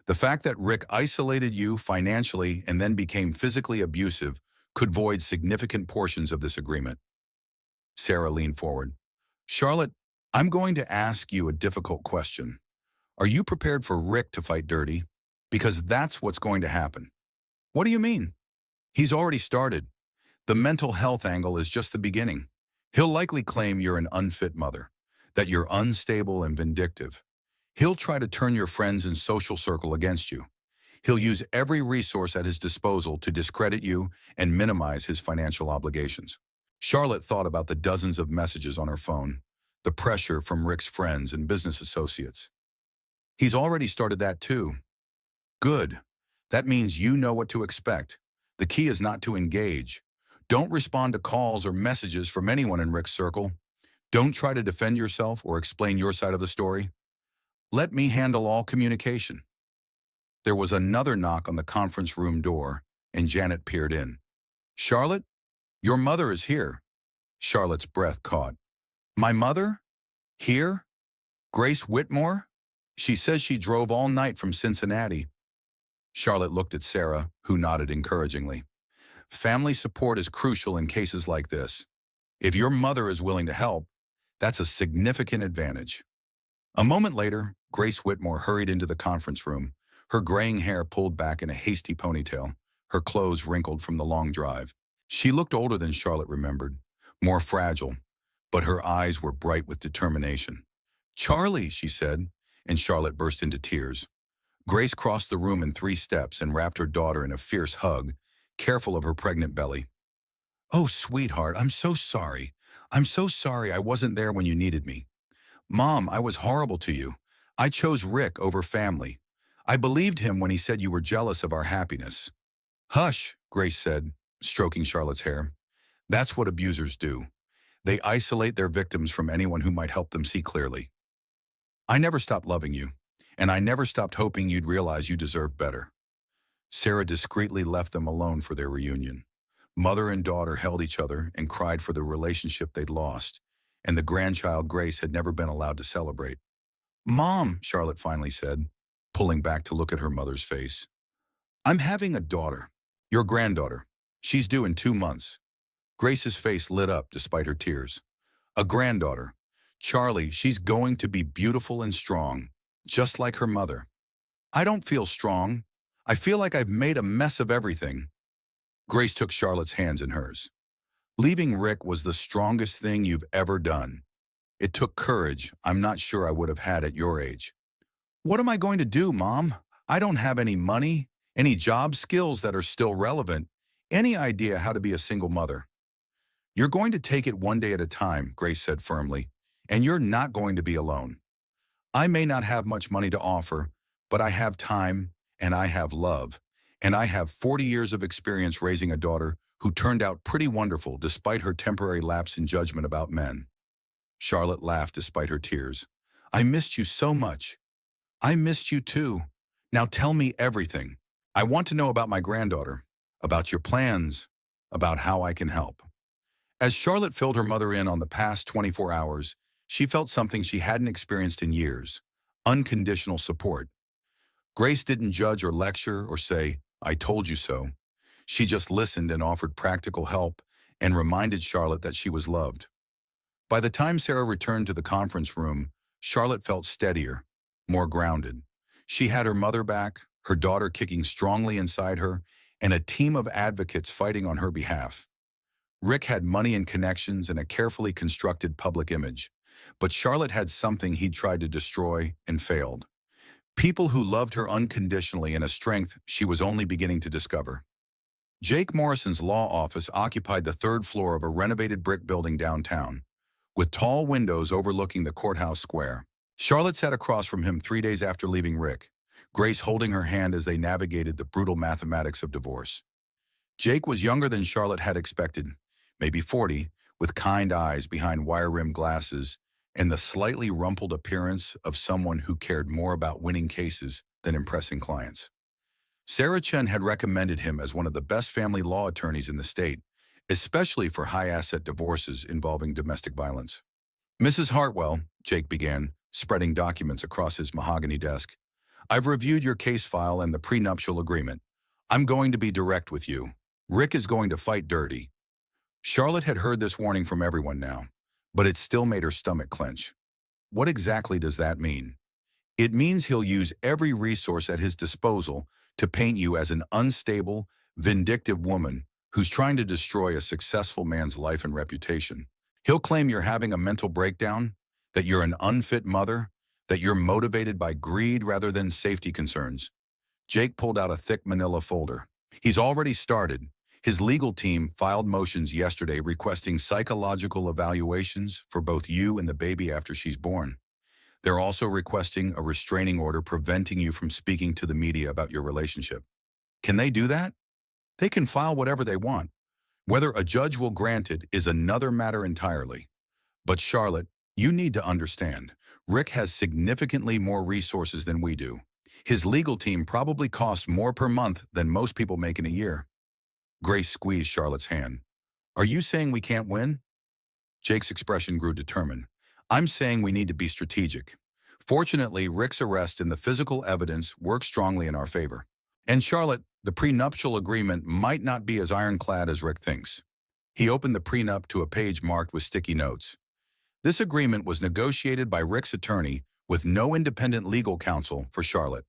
The fact that Rick isolated you financially and then became physically abusive could void significant portions of this agreement. Sarah leaned forward. Charlotte, I'm going to ask you a difficult question. Are you prepared for Rick to fight dirty? Because that's what's going to happen. What do you mean? He's already started. The mental health angle is just the beginning. He'll likely claim you're an unfit mother, that you're unstable and vindictive. He'll try to turn your friends and social circle against you. He'll use every resource at his disposal to discredit you and minimize his financial obligations. Charlotte thought about the dozens of messages on her phone, the pressure from Rick's friends and business associates. He's already started that too. Good. That means you know what to expect. The key is not to engage. Don't respond to calls or messages from anyone in Rick's circle. Don't try to defend yourself or explain your side of the story. Let me handle all communication. There was another knock on the conference room door, and Janet peered in. Charlotte, your mother is here. Charlotte's breath caught. My mother? Here? Grace Whitmore? She says she drove all night from Cincinnati. Charlotte looked at Sarah, who nodded encouragingly. Family support is crucial in cases like this. If your mother is willing to help, that's a significant advantage. A moment later, Grace Whitmore hurried into the conference room, her graying hair pulled back in a hasty ponytail, her clothes wrinkled from the long drive. She looked older than Charlotte remembered, more fragile, but her eyes were bright with determination. Charlie, she said, and Charlotte burst into tears. Grace crossed the room in 3 steps and wrapped her daughter in a fierce hug, careful of her pregnant belly. Oh, sweetheart, I'm so sorry. I'm so sorry I wasn't there when you needed me. Mom, I was horrible to you. I chose Rick over family. I believed him when he said you were jealous of our happiness. Hush, Grace said, stroking Charlotte's hair. That's what abusers do. They isolate their victims from anyone who might help them see clearly. I never stopped loving you, and I never stopped hoping you'd realize you deserve better. Sarah discreetly left them alone for their reunion. Mother and daughter held each other and cried for the relationship they'd lost, and the grandchild Grace had never been allowed to celebrate. Mom, Charlotte finally said, pulling back to look at her mother's face. I'm having a daughter, your granddaughter. She's due in 2 months. Grace's face lit up despite her tears. A granddaughter. Charlie, she's going to be beautiful and strong, just like her mother. I don't feel strong. I feel like I've made a mess of everything. Grace took Charlotte's hands in hers. Leaving Rick was the strongest thing you've ever done. It took courage I'm not sure I would have had at your age. What am I going to do, Mom? I don't have any money, any job skills that are still relevant, any idea how to be a single mother. You're going to take it one day at a time, Grace said firmly, and you're not going to be alone. I may not have much money to offer, but I have time, and I have love, and I have 40 years of experience raising a daughter who turned out pretty wonderful despite her temporary lapse in judgment about men. Charlotte laughed despite her tears. I missed you so much. I missed you too. Now tell me everything. I want to know about my granddaughter, about your plans, about how I can help. As Charlotte filled her mother in on the past 24 hours, she felt something she hadn't experienced in years, unconditional support. Grace didn't judge or lecture or say, I told you so. She just listened and offered practical help and reminded Charlotte that she was loved. By the time Sarah returned to the conference room, Charlotte felt steadier, more grounded. She had her mother back, her daughter kicking strongly inside her, and a team of advocates fighting on her behalf. Rick had money and connections and a carefully constructed public image, but Charlotte had something he'd tried to destroy and failed. People who loved her unconditionally and a strength she was only beginning to discover. Jake Morrison's law office occupied the 3rd floor of a renovated brick building downtown, with tall windows overlooking the courthouse square. Charlotte sat across from him 3 days after leaving Rick, Grace holding her hand as they navigated the brutal mathematics of divorce. Jake was younger than Charlotte had expected, maybe 40, with kind eyes behind wire-rimmed glasses and the slightly rumpled appearance of someone who cared more about winning cases than impressing clients. Sarah Chen had recommended him as one of the best family law attorneys in the state, especially for high-asset divorces involving domestic violence. Mrs. Hartwell, Jake began, spreading documents across his mahogany desk. I've reviewed your case file and the prenuptial agreement. I'm going to be direct with you. Rick is going to fight dirty. Charlotte had heard this warning from everyone now, but it still made her stomach clench. What exactly does that mean? It means he'll use every resource at his disposal to paint you as an unstable, vindictive woman who's trying to destroy a successful man's life and reputation. He'll claim you're having a mental breakdown, that you're an unfit mother, that you're motivated by greed rather than safety concerns. Jake pulled out a thick manila folder. He's already started. His legal team filed motions yesterday requesting psychological evaluations for both you and the baby after she's born. They're also requesting a restraining order preventing you from speaking to the media about your relationship. Can they do that? They can file whatever they want. Whether a judge will grant it is another matter entirely. But Charlotte, you need to understand, Rick has significantly more resources than we do. His legal team probably costs more per month than most people make in a year. Grace squeezed Charlotte's hand. Are you saying we can't win? Jake's expression grew determined. I'm saying we need to be strategic. Fortunately, Rick's arrest and the physical evidence work strongly in our favor. And Charlotte, the prenuptial agreement might not be as ironclad as Rick thinks. He opened the prenup to a page marked with sticky notes. This agreement was negotiated by Rick's attorney with no independent legal counsel for Charlotte.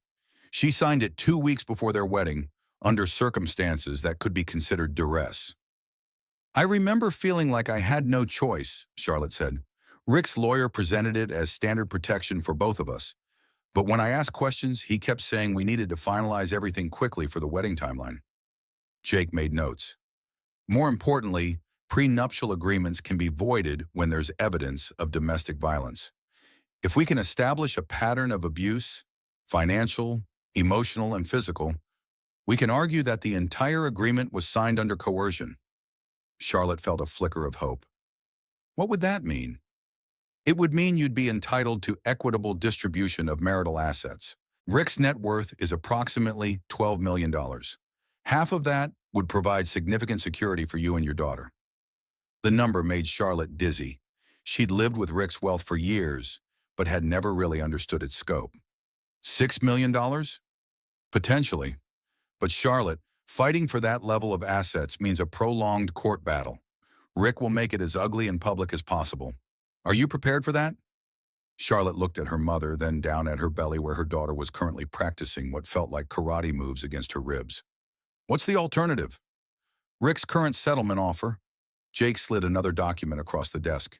She signed it 2 weeks before their wedding, under circumstances that could be considered duress. I remember feeling like I had no choice, Charlotte said. Rick's lawyer presented it as standard protection for both of us. But when I asked questions, he kept saying we needed to finalize everything quickly for the wedding timeline. Jake made notes. More importantly, prenuptial agreements can be voided when there's evidence of domestic violence. If we can establish a pattern of abuse, financial, emotional, and physical, we can argue that the entire agreement was signed under coercion. Charlotte felt a flicker of hope. What would that mean? It would mean you'd be entitled to equitable distribution of marital assets. Rick's net worth is approximately $12 million. Half of that would provide significant security for you and your daughter. The number made Charlotte dizzy. She'd lived with Rick's wealth for years, but had never really understood its scope. $6 million? Potentially. But Charlotte, fighting for that level of assets means a prolonged court battle. Rick will make it as ugly in public as possible. Are you prepared for that? Charlotte looked at her mother, then down at her belly where her daughter was currently practicing what felt like karate moves against her ribs. What's the alternative? Rick's current settlement offer. Jake slid another document across the desk.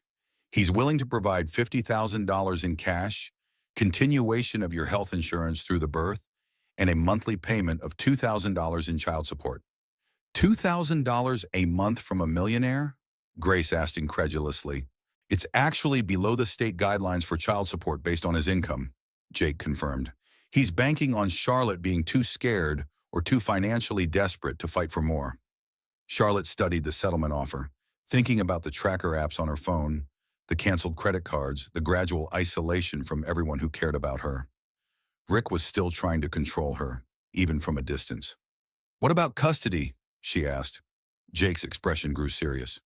He's willing to provide $50,000 in cash, continuation of your health insurance through the birth, and a monthly payment of $2,000 in child support. $2,000 a month from a millionaire? Grace asked incredulously. It's actually below the state guidelines for child support based on his income, Jake confirmed. He's banking on Charlotte being too scared or too financially desperate to fight for more. Charlotte studied the settlement offer, thinking about the tracker apps on her phone, the canceled credit cards, the gradual isolation from everyone who cared about her. Rick was still trying to control her, even from a distance. What about custody? She asked. Jake's expression grew serious.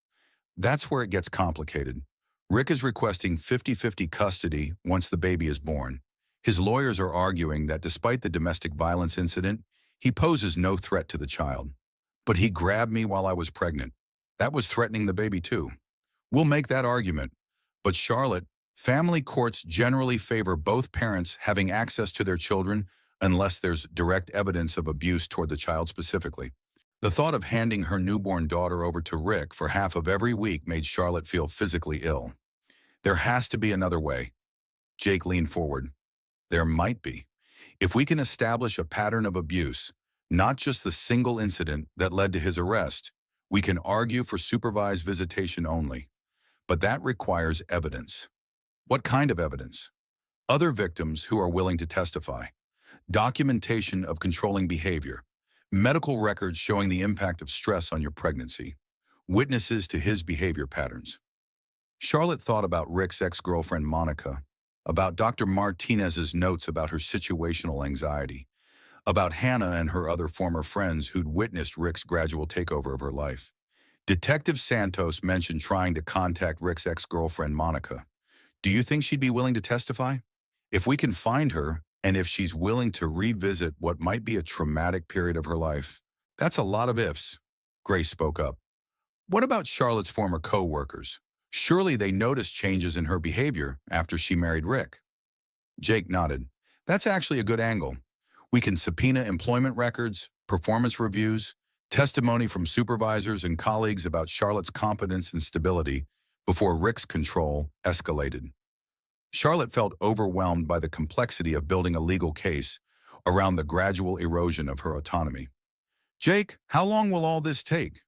That's where it gets complicated. Rick is requesting 50-50 custody once the baby is born. His lawyers are arguing that despite the domestic violence incident, he poses no threat to the child. But he grabbed me while I was pregnant. That was threatening the baby too. We'll make that argument. But Charlotte, family courts generally favor both parents having access to their children unless there's direct evidence of abuse toward the child specifically. The thought of handing her newborn daughter over to Rick for half of every week made Charlotte feel physically ill. There has to be another way. Jake leaned forward. There might be. If we can establish a pattern of abuse, not just the single incident that led to his arrest, we can argue for supervised visitation only. But that requires evidence. What kind of evidence? Other victims who are willing to testify. documentation of controlling behavior, medical records showing the impact of stress on your pregnancy, witnesses to his behavior patterns. Charlotte thought about Rick's ex-girlfriend Monica, about Dr. Martinez's notes about her situational anxiety, about Hannah and her other former friends who'd witnessed Rick's gradual takeover of her life. Detective Santos mentioned trying to contact Rick's ex-girlfriend Monica. Do you think she'd be willing to testify? If we can find her, and if she's willing to revisit what might be a traumatic period of her life, that's a lot of ifs. Grace spoke up. What about Charlotte's former co-workers? Surely they noticed changes in her behavior after she married Rick. Jake nodded. That's actually a good angle. We can subpoena employment records, performance reviews, testimony from supervisors and colleagues about Charlotte's competence and stability before Rick's control escalated. Charlotte felt overwhelmed by the complexity of building a legal case around the gradual erosion of her autonomy. Jake, how long will all this take?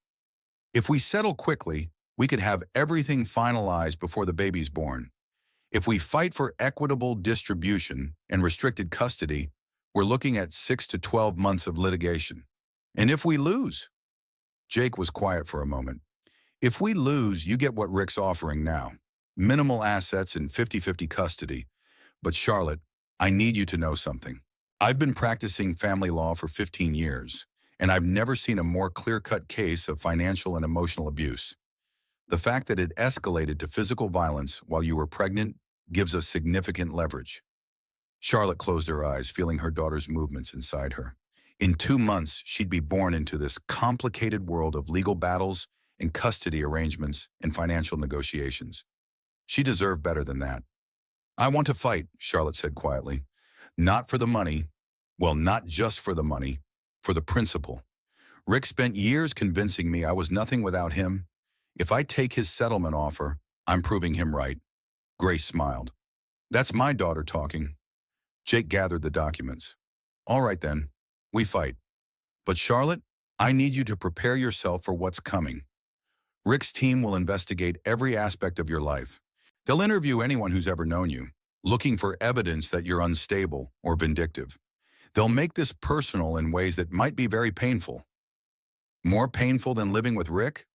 If we settle quickly, we could have everything finalized before the baby's born. If we fight for equitable distribution and restricted custody, we're looking at 6 to 12 months of litigation. And if we lose? Jake was quiet for a moment. If we lose, you get what Rick's offering now. Minimal assets and 50-50 custody. But Charlotte, I need you to know something. I've been practicing family law for 15 years, and I've never seen a more clear-cut case of financial and emotional abuse. The fact that it escalated to physical violence while you were pregnant gives us significant leverage. Charlotte closed her eyes, feeling her daughter's movements inside her. In 2 months, she'd be born into this complicated world of legal battles and custody arrangements and financial negotiations. She deserved better than that. I want to fight, Charlotte said quietly. Not for the money. Well, not just for the money, for the principle. Rick spent years convincing me I was nothing without him. If I take his settlement offer, I'm proving him right. Grace smiled. That's my daughter talking. Jake gathered the documents. All right then, we fight. But Charlotte, I need you to prepare yourself for what's coming. Rick's team will investigate every aspect of your life. They'll interview anyone who's ever known you, looking for evidence that you're unstable or vindictive. They'll make this personal in ways that might be very painful. More painful than living with Rick?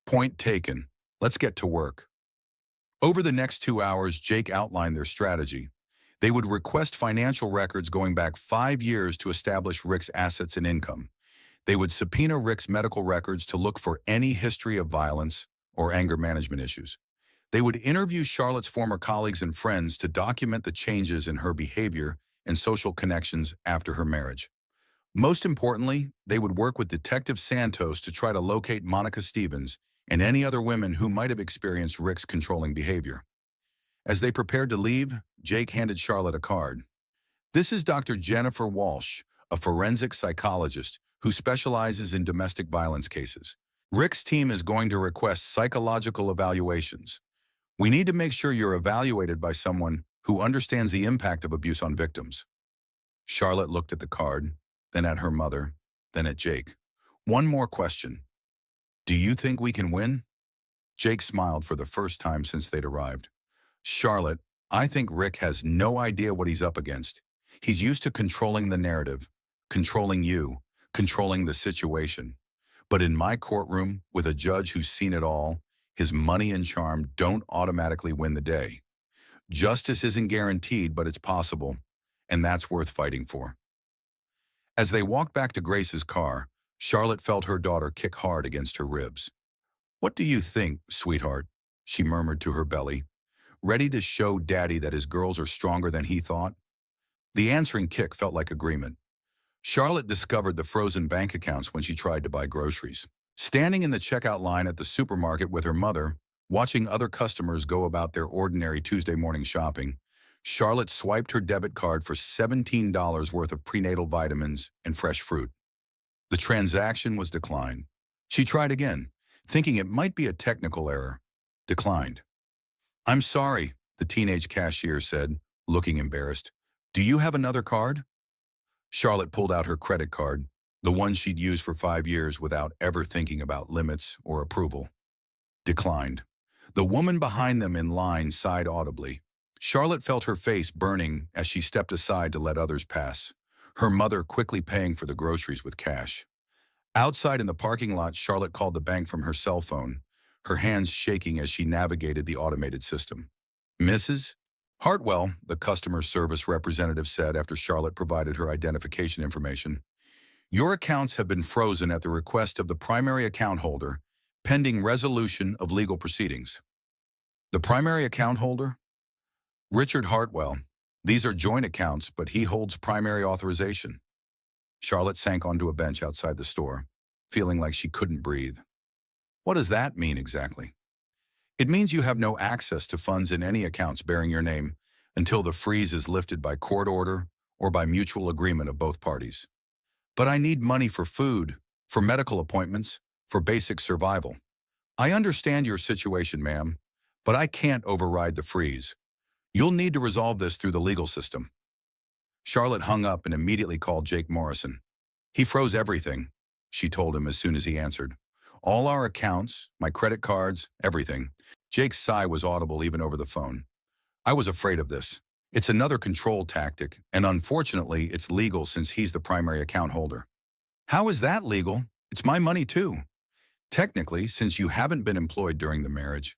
Point taken. Let's get to work. Over the next 2 hours, Jake outlined their strategy. They would request financial records going back 5 years to establish Rick's assets and income. They would subpoena Rick's medical records to look for any history of violence or anger management issues. They would interview Charlotte's former colleagues and friends to document the changes in her behavior and social connections after her marriage. Most importantly, they would work with Detective Santos to try to locate Monica Stevens and any other women who might have experienced Rick's controlling behavior. As they prepared to leave, Jake handed Charlotte a card. This is Dr. Jennifer Walsh, a forensic psychologist who specializes in domestic violence cases. Rick's team is going to request psychological evaluations. We need to make sure you're evaluated by someone who understands the impact of abuse on victims. Charlotte looked at the card, then at her mother, then at Jake. One more question. Do you think we can win? Jake smiled for the first time since they'd arrived. Charlotte, I think Rick has no idea what he's up against. He's used to controlling the narrative, controlling you, controlling the situation. But in my courtroom, with a judge who's seen it all, his money and charm don't automatically win the day. Justice isn't guaranteed, but it's possible, and that's worth fighting for. As they walked back to Grace's car, Charlotte felt her daughter kick hard against her ribs. What do you think, sweetheart? She murmured to her belly, ready to show Daddy that his girls are stronger than he thought. The answering kick felt like agreement. Charlotte discovered the frozen bank accounts when she tried to buy groceries. Standing in the checkout line at the supermarket with her mother, watching other customers go about their ordinary Tuesday morning shopping, Charlotte swiped her debit card for $17 worth of prenatal vitamins and fresh fruit. The transaction was declined. She tried again, thinking it might be a technical error. Declined. I'm sorry, the teenage cashier said, looking embarrassed. Do you have another card? Charlotte pulled out her credit card, the one she'd used for 5 years without ever thinking about limits or approval. Declined. The woman behind them in line sighed audibly. Charlotte felt her face burning as she stepped aside to let others pass. her mother quickly paying for the groceries with cash. Outside in the parking lot, Charlotte called the bank from her cell phone, her hands shaking as she navigated the automated system. Mrs. Hartwell, the customer service representative said after Charlotte provided her identification information, your accounts have been frozen at the request of the primary account holder, pending resolution of legal proceedings. The primary account holder? Richard Hartwell. These are joint accounts, but he holds primary authorization. Charlotte sank onto a bench outside the store, feeling like she couldn't breathe. What does that mean exactly? It means you have no access to funds in any accounts bearing your name until the freeze is lifted by court order or by mutual agreement of both parties. But I need money for food, for medical appointments, for basic survival. I understand your situation, ma'am, but I can't override the freeze. You'll need to resolve this through the legal system. Charlotte hung up and immediately called Jake Morrison. He froze everything, she told him as soon as he answered. All our accounts, my credit cards, everything. Jake's sigh was audible even over the phone. I was afraid of this. It's another control tactic, and unfortunately, it's legal since he's the primary account holder. How is that legal? It's my money too. Technically, since you haven't been employed during the marriage,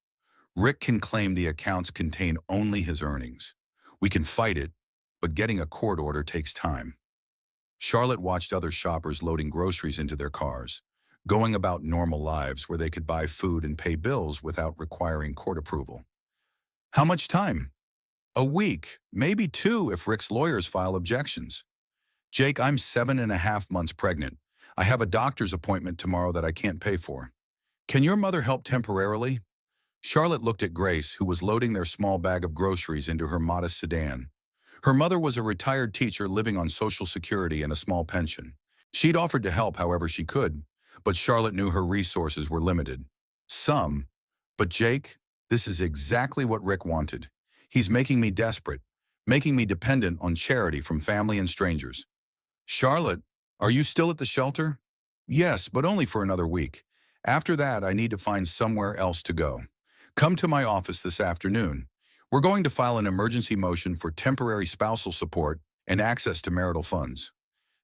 Rick can claim the accounts contain only his earnings. We can fight it, but getting a court order takes time. Charlotte watched other shoppers loading groceries into their cars, going about normal lives where they could buy food and pay bills without requiring court approval. How much time? A week, maybe 2 if Rick's lawyers file objections. Jake, I'm 7.5 months pregnant. I have a doctor's appointment tomorrow that I can't pay for. Can your mother help temporarily? Charlotte looked at Grace, who was loading their small bag of groceries into her modest sedan. Her mother was a retired teacher living on Social Security and a small pension. She'd offered to help however she could, but Charlotte knew her resources were limited. Some, but Jake, this is exactly what Rick wanted. He's making me desperate, making me dependent on charity from family and strangers. Charlotte, are you still at the shelter? Yes, but only for another week. After that, I need to find somewhere else to go. Come to my office this afternoon. We're going to file an emergency motion for temporary spousal support and access to marital funds.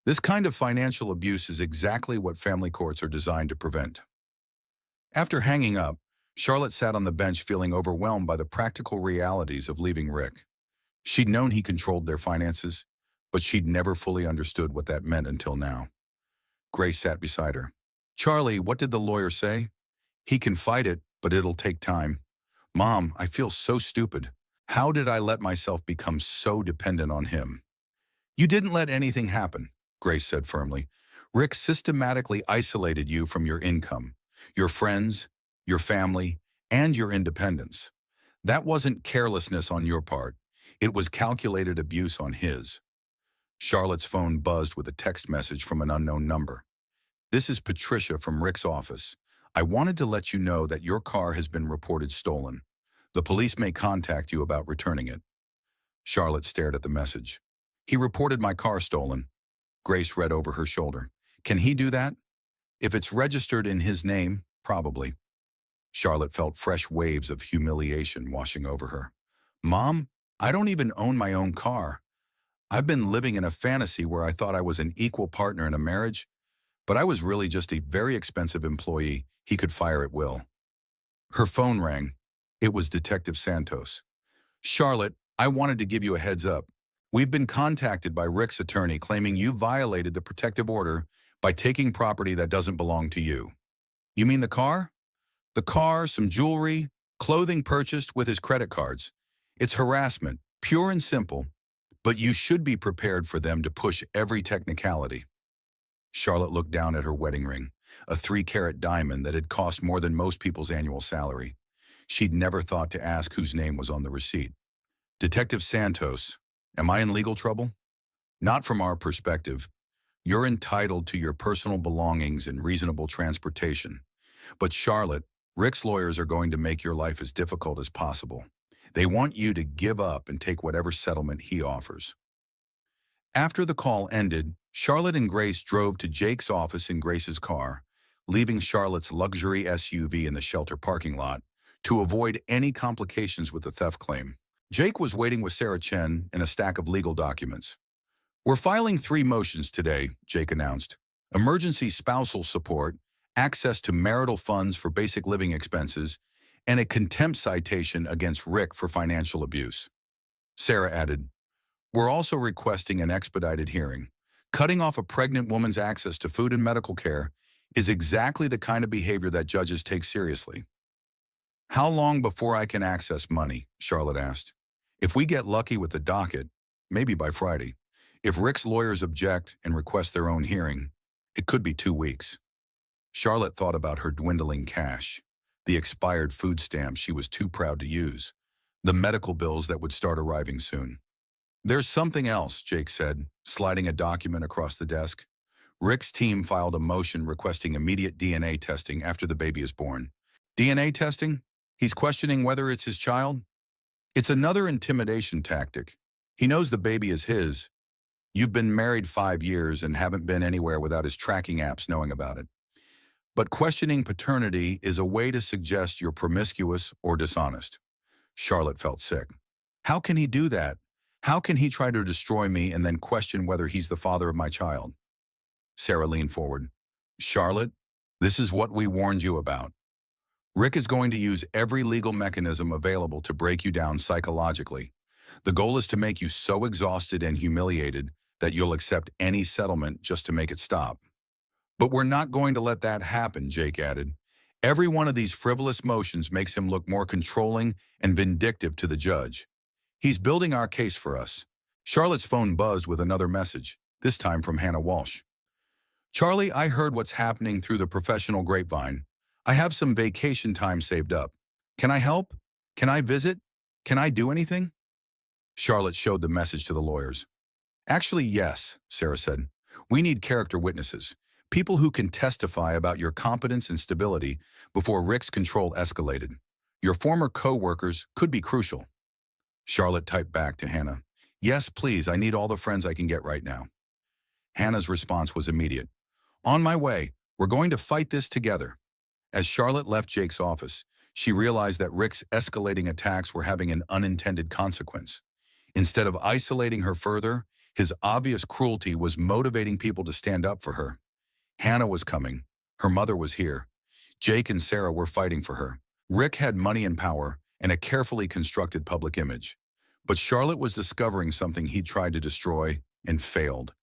This kind of financial abuse is exactly what family courts are designed to prevent. After hanging up, Charlotte sat on the bench feeling overwhelmed by the practical realities of leaving Rick. She'd known he controlled their finances, but she'd never fully understood what that meant until now. Grace sat beside her. Charlie, what did the lawyer say? He can fight it, but it'll take time. Mom, I feel so stupid. How did I let myself become so dependent on him? You didn't let anything happen, Grace said firmly. Rick systematically isolated you from your income, your friends, your family, and your independence. That wasn't carelessness on your part. It was calculated abuse on his. Charlotte's phone buzzed with a text message from an unknown number. This is Patricia from Rick's office. I wanted to let you know that your car has been reported stolen. The police may contact you about returning it. Charlotte stared at the message. He reported my car stolen. Grace read over her shoulder. Can he do that? If it's registered in his name, probably. Charlotte felt fresh waves of humiliation washing over her. Mom, I don't even own my own car. I've been living in a fantasy where I thought I was an equal partner in a marriage, but I was really just a very expensive employee he could fire at will. Her phone rang. It was Detective Santos. Charlotte, I wanted to give you a heads up. We've been contacted by Rick's attorney claiming you violated the protective order by taking property that doesn't belong to you. You mean the car? The car, some jewelry, clothing purchased with his credit cards. It's harassment, pure and simple, but you should be prepared for them to push every technicality. Charlotte looked down at her wedding ring, a 3-carat diamond that had cost more than most people's annual salary. She'd never thought to ask whose name was on the receipt. Detective Santos, am I in legal trouble? Not from our perspective. You're entitled to your personal belongings and reasonable transportation. But Charlotte, Rick's lawyers are going to make your life as difficult as possible. They want you to give up and take whatever settlement he offers. After the call ended, Charlotte and Grace drove to Jake's office in Grace's car, leaving Charlotte's luxury SUV in the shelter parking lot to avoid any complications with the theft claim. Jake was waiting with Sarah Chen and a stack of legal documents. We're filing 3 motions today, Jake announced. Emergency spousal support, access to marital funds for basic living expenses, and a contempt citation against Rick for financial abuse. Sarah added, we're also requesting an expedited hearing. Cutting off a pregnant woman's access to food and medical care is exactly the kind of behavior that judges take seriously. How long before I can access money? Charlotte asked. If we get lucky with the docket, maybe by Friday. If Rick's lawyers object and request their own hearing, it could be 2 weeks. Charlotte thought about her dwindling cash, the expired food stamps she was too proud to use, the medical bills that would start arriving soon. There's something else, Jake said, sliding a document across the desk. Rick's team filed a motion requesting immediate DNA testing after the baby is born. DNA testing? He's questioning whether it's his child? It's another intimidation tactic. He knows the baby is his. You've been married 5 years and haven't been anywhere without his tracking apps knowing about it. But questioning paternity is a way to suggest you're promiscuous or dishonest. Charlotte felt sick. How can he do that? How can he try to destroy me and then question whether he's the father of my child? Sarah leaned forward. Charlotte, this is what we warned you about. Rick is going to use every legal mechanism available to break you down psychologically. The goal is to make you so exhausted and humiliated that you'll accept any settlement just to make it stop. But we're not going to let that happen, Jake added. Every one of these frivolous motions makes him look more controlling and vindictive to the judge. He's building our case for us. Charlotte's phone buzzed with another message, this time from Hannah Walsh. Charlie, I heard what's happening through the professional grapevine. I have some vacation time saved up. Can I help? Can I visit? Can I do anything? Charlotte showed the message to the lawyers. Actually, yes, Sarah said. We need character witnesses, people who can testify about your competence and stability before Rick's control escalated. Your former co-workers could be crucial. Charlotte typed back to Hannah. Yes, please, I need all the friends I can get right now. Hannah's response was immediate. On my way, we're going to fight this together. As Charlotte left Jake's office, she realized that Rick's escalating attacks were having an unintended consequence. Instead of isolating her further, his obvious cruelty was motivating people to stand up for her. Hannah was coming. Her mother was here. Jake and Sarah were fighting for her. Rick had money and power and a carefully constructed public image. But Charlotte was discovering something he tried to destroy and failed.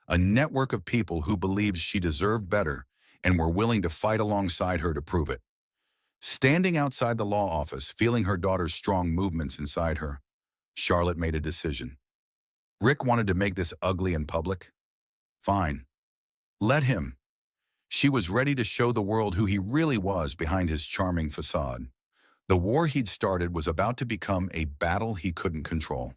A network of people who believed she deserved better and were willing to fight alongside her to prove it. Standing outside the law office, feeling her daughter's strong movements inside her, Charlotte made a decision. Rick wanted to make this ugly in public. Fine. Let him. She was ready to show the world who he really was behind his charming facade. The war he'd started was about to become a battle he couldn't control.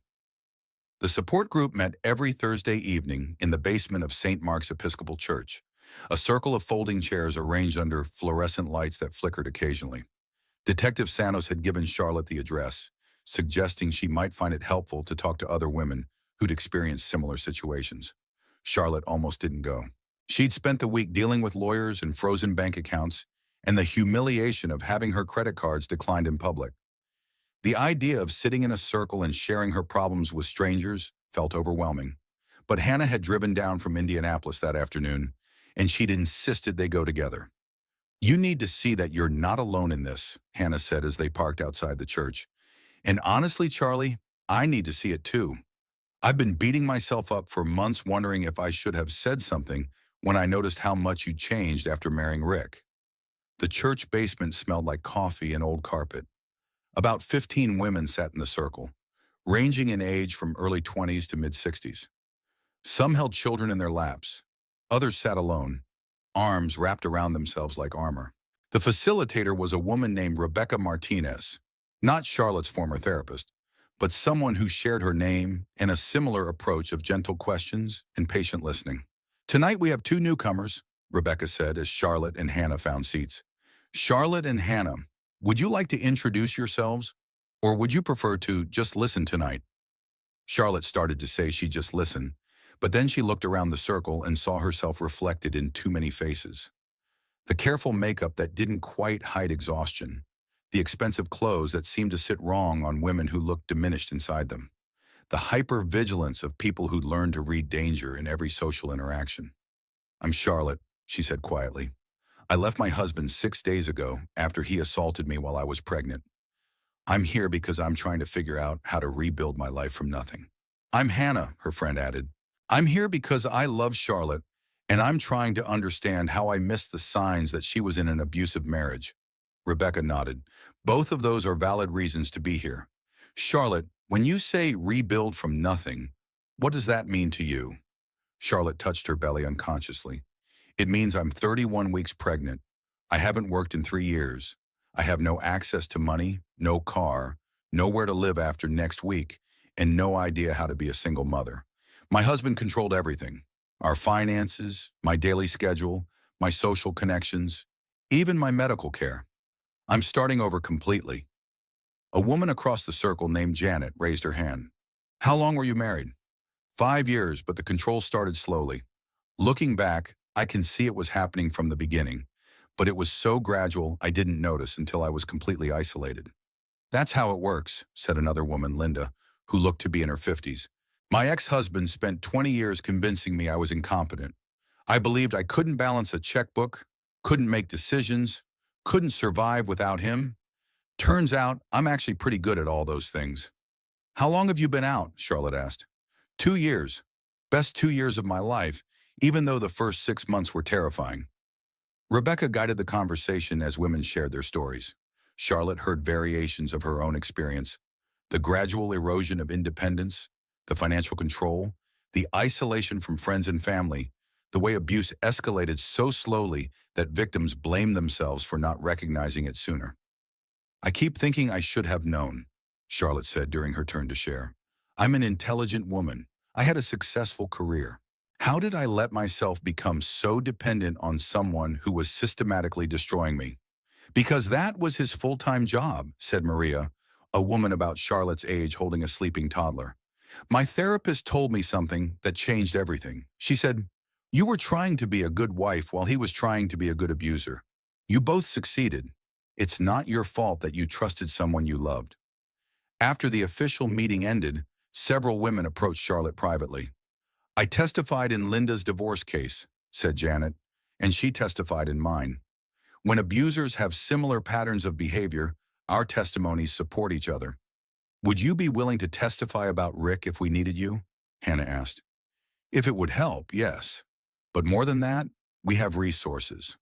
The support group met every Thursday evening in the basement of St. Mark's Episcopal Church, a circle of folding chairs arranged under fluorescent lights that flickered occasionally. Detective Santos had given Charlotte the address, suggesting she might find it helpful to talk to other women who'd experienced similar situations. Charlotte almost didn't go. She'd spent the week dealing with lawyers and frozen bank accounts and the humiliation of having her credit cards declined in public. The idea of sitting in a circle and sharing her problems with strangers felt overwhelming. But Hannah had driven down from Indianapolis that afternoon, and she'd insisted they go together. You need to see that you're not alone in this, Hannah said as they parked outside the church. And honestly, Charlie, I need to see it too. I've been beating myself up for months wondering if I should have said something when I noticed how much you changed after marrying Rick. The church basement smelled like coffee and old carpet. About 15 women sat in the circle, ranging in age from early 20s to mid-60s. Some held children in their laps. Others sat alone, arms wrapped around themselves like armor. The facilitator was a woman named Rebecca Martinez, not Charlotte's former therapist, but someone who shared her name and a similar approach of gentle questions and patient listening. Tonight we have 2 newcomers, Rebecca said as Charlotte and Hannah found seats. Charlotte and Hannah, would you like to introduce yourselves, or would you prefer to just listen tonight? Charlotte started to say she'd just listen, but then she looked around the circle and saw herself reflected in too many faces. The careful makeup that didn't quite hide exhaustion, the expensive clothes that seemed to sit wrong on women who looked diminished inside them, the hyper-vigilance of people who'd learned to read danger in every social interaction. "I'm Charlotte," she said quietly. "I left my husband 6 days ago after he assaulted me while I was pregnant. I'm here because I'm trying to figure out how to rebuild my life from nothing." "I'm Hannah," her friend added. "I'm here because I love Charlotte, and I'm trying to understand how I missed the signs that she was in an abusive marriage." Rebecca nodded. "Both of those are valid reasons to be here. Charlotte, when you say rebuild from nothing, what does that mean to you?" Charlotte touched her belly unconsciously. "It means I'm 31 weeks pregnant. I haven't worked in 3 years. I have no access to money, no car, nowhere to live after next week, and no idea how to be a single mother. My husband controlled everything. Our finances, my daily schedule, my social connections, even my medical care. I'm starting over completely." A woman across the circle named Janet raised her hand. "How long were you married?" 5 years, but the control started slowly. Looking back, I can see it was happening from the beginning, but it was so gradual I didn't notice until I was completely isolated." "That's how it works," said another woman, Linda, who looked to be in her 50s. "My ex-husband spent 20 years convincing me I was incompetent. I believed I couldn't balance a checkbook, couldn't make decisions, couldn't survive without him. Turns out I'm actually pretty good at all those things." "How long have you been out?" Charlotte asked. 2 years. Best 2 years of my life, even though the first 6 months were terrifying." Rebecca guided the conversation as women shared their stories. Charlotte heard variations of her own experience: the gradual erosion of independence, the financial control, the isolation from friends and family, the way abuse escalated so slowly that victims blamed themselves for not recognizing it sooner. "I keep thinking I should have known," Charlotte said during her turn to share. "I'm an intelligent woman. I had a successful career. How did I let myself become so dependent on someone who was systematically destroying me?" "Because that was his full-time job," said Maria, a woman about Charlotte's age holding a sleeping toddler. "My therapist told me something that changed everything. She said, 'You were trying to be a good wife while he was trying to be a good abuser. You both succeeded. It's not your fault that you trusted someone you loved.'" After the official meeting ended, several women approached Charlotte privately. "I testified in Linda's divorce case," said Janet, "and she testified in mine. When abusers have similar patterns of behavior, our testimonies support each other." "Would you be willing to testify about Rick if we needed you?" Hannah asked. "If it would help, yes. But more than that, we have resources."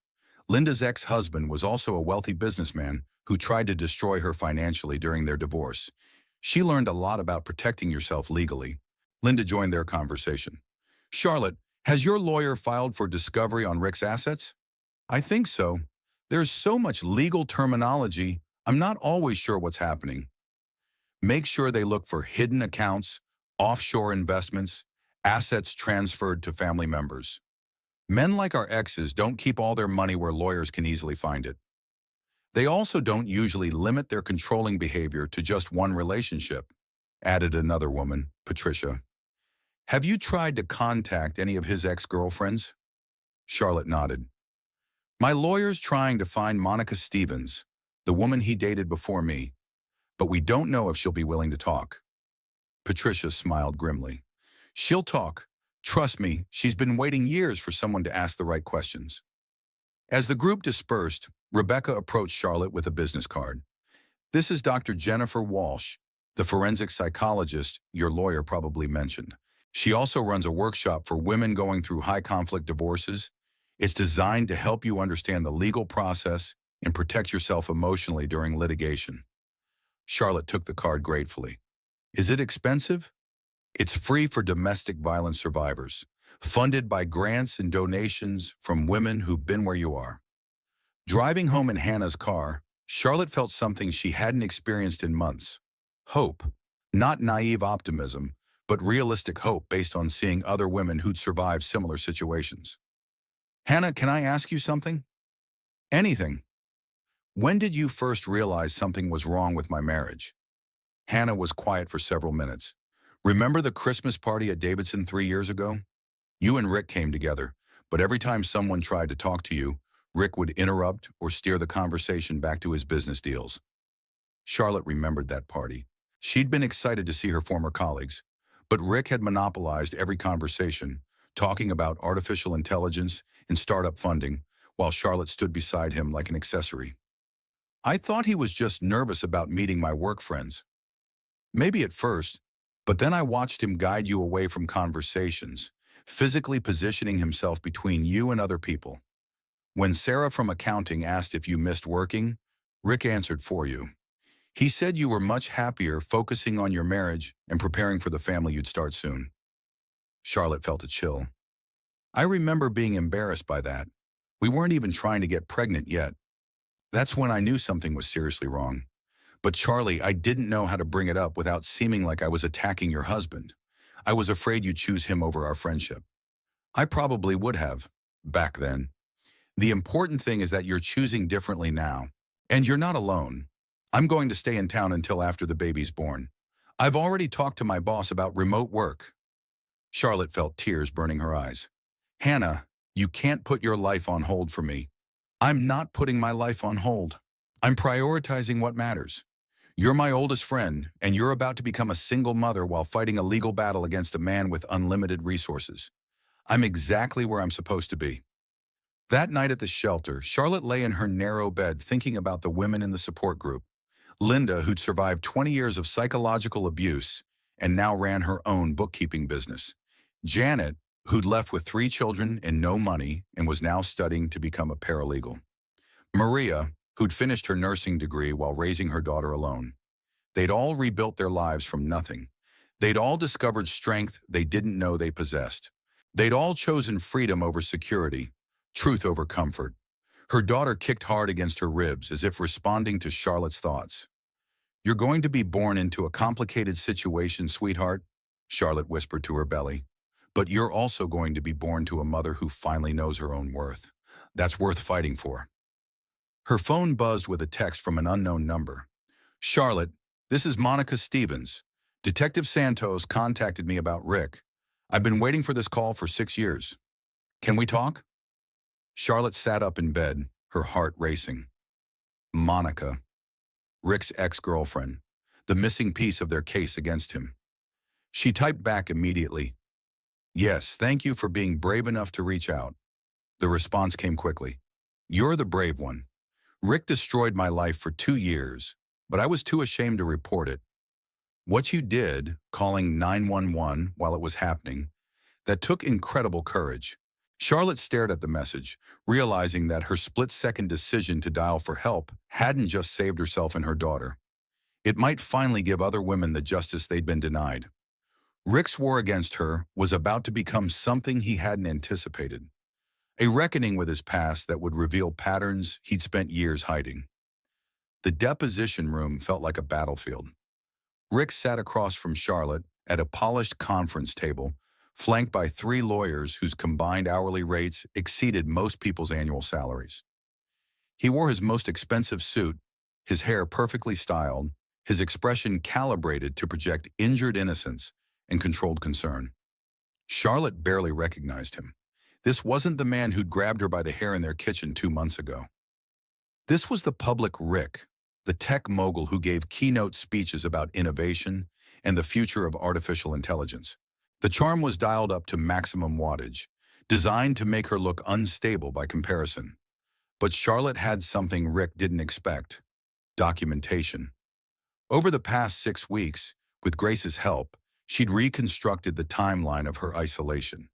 Linda's ex-husband was also a wealthy businessman who tried to destroy her financially during their divorce. She learned a lot about protecting yourself legally. Linda joined their conversation. "Charlotte, has your lawyer filed for discovery on Rick's assets?" "I think so. There's so much legal terminology, I'm not always sure what's happening." "Make sure they look for hidden accounts, offshore investments, assets transferred to family members. Men like our exes don't keep all their money where lawyers can easily find it. They also don't usually limit their controlling behavior to just one relationship," added another woman, Patricia. "Have you tried to contact any of his ex-girlfriends?" Charlotte nodded. "My lawyer's trying to find Monica Stevens, the woman he dated before me, but we don't know if she'll be willing to talk." Patricia smiled grimly. "She'll talk. Trust me, she's been waiting years for someone to ask the right questions." As the group dispersed, Rebecca approached Charlotte with a business card. "This is Dr. Jennifer Walsh, the forensic psychologist your lawyer probably mentioned. She also runs a workshop for women going through high-conflict divorces. It's designed to help you understand the legal process and protect yourself emotionally during litigation." Charlotte took the card gratefully. "Is it expensive?" "It's free for domestic violence survivors, funded by grants and donations from women who've been where you are." Driving home in Hannah's car, Charlotte felt something she hadn't experienced in months: hope. Not naive optimism, but realistic hope based on seeing other women who'd survived similar situations. "Hannah, can I ask you something?" "Anything." "When did you first realize something was wrong with my marriage?" Hannah was quiet for several minutes. "Remember the Christmas party at Davidson 3 years ago? You and Rick came together, but every time someone tried to talk to you, Rick would interrupt or steer the conversation back to his business deals." Charlotte remembered that party. She'd been excited to see her former colleagues. But Rick had monopolized every conversation, talking about artificial intelligence and startup funding, while Charlotte stood beside him like an accessory. I thought he was just nervous about meeting my work friends. Maybe at first, but then I watched him guide you away from conversations, physically positioning himself between you and other people. When Sarah from accounting asked if you missed working, Rick answered for you. He said you were much happier focusing on your marriage and preparing for the family you'd start soon. Charlotte felt a chill. I remember being embarrassed by that. We weren't even trying to get pregnant yet. That's when I knew something was seriously wrong. But Charlie, I didn't know how to bring it up without seeming like I was attacking your husband. I was afraid you'd choose him over our friendship. I probably would have, back then. The important thing is that you're choosing differently now. And you're not alone. I'm going to stay in town until after the baby's born. I've already talked to my boss about remote work. Charlotte felt tears burning her eyes. Hannah, you can't put your life on hold for me. I'm not putting my life on hold. I'm prioritizing what matters. You're my oldest friend, and you're about to become a single mother while fighting a legal battle against a man with unlimited resources. I'm exactly where I'm supposed to be. That night at the shelter, Charlotte lay in her narrow bed thinking about the women in the support group. Linda, who'd survived 20 years of psychological abuse and now ran her own bookkeeping business. Janet, who'd left with 3 children and no money and was now studying to become a paralegal. Maria, who'd finished her nursing degree while raising her daughter alone. They'd all rebuilt their lives from nothing. They'd all discovered strength they didn't know they possessed. They'd all chosen freedom over security, truth over comfort. Her daughter kicked hard against her ribs as if responding to Charlotte's thoughts. You're going to be born into a complicated situation, sweetheart, Charlotte whispered to her belly. But you're also going to be born to a mother who finally knows her own worth. That's worth fighting for. Her phone buzzed with a text from an unknown number. Charlotte, this is Monica Stevens. Detective Santos contacted me about Rick. I've been waiting for this call for 6 years. Can we talk? Charlotte sat up in bed, her heart racing. Monica, Rick's ex-girlfriend, the missing piece of their case against him. She typed back immediately. Yes, thank you for being brave enough to reach out. The response came quickly. You're the brave one. Rick destroyed my life for 2 years, but I was too ashamed to report it. What you did, calling 911 while it was happening, that took incredible courage. Charlotte stared at the message, realizing that her split-second decision to dial for help hadn't just saved herself and her daughter. It might finally give other women the justice they'd been denied. Rick's war against her was about to become something he hadn't anticipated. A reckoning with his past that would reveal patterns he'd spent years hiding. The deposition room felt like a battlefield. Rick sat across from Charlotte at a polished conference table, flanked by 3 lawyers whose combined hourly rates exceeded most people's annual salaries. He wore his most expensive suit, his hair perfectly styled, his expression calibrated to project injured innocence and controlled concern. Charlotte barely recognized him. This wasn't the man who'd grabbed her by the hair in their kitchen 2 months ago. This was the public Rick, the tech mogul who gave keynote speeches about innovation and the future of artificial intelligence. The charm was dialed up to maximum wattage, designed to make her look unstable by comparison. But Charlotte had something Rick didn't expect: documentation. Over the past 6 weeks, with Grace's help, she'd reconstructed the timeline of her isolation.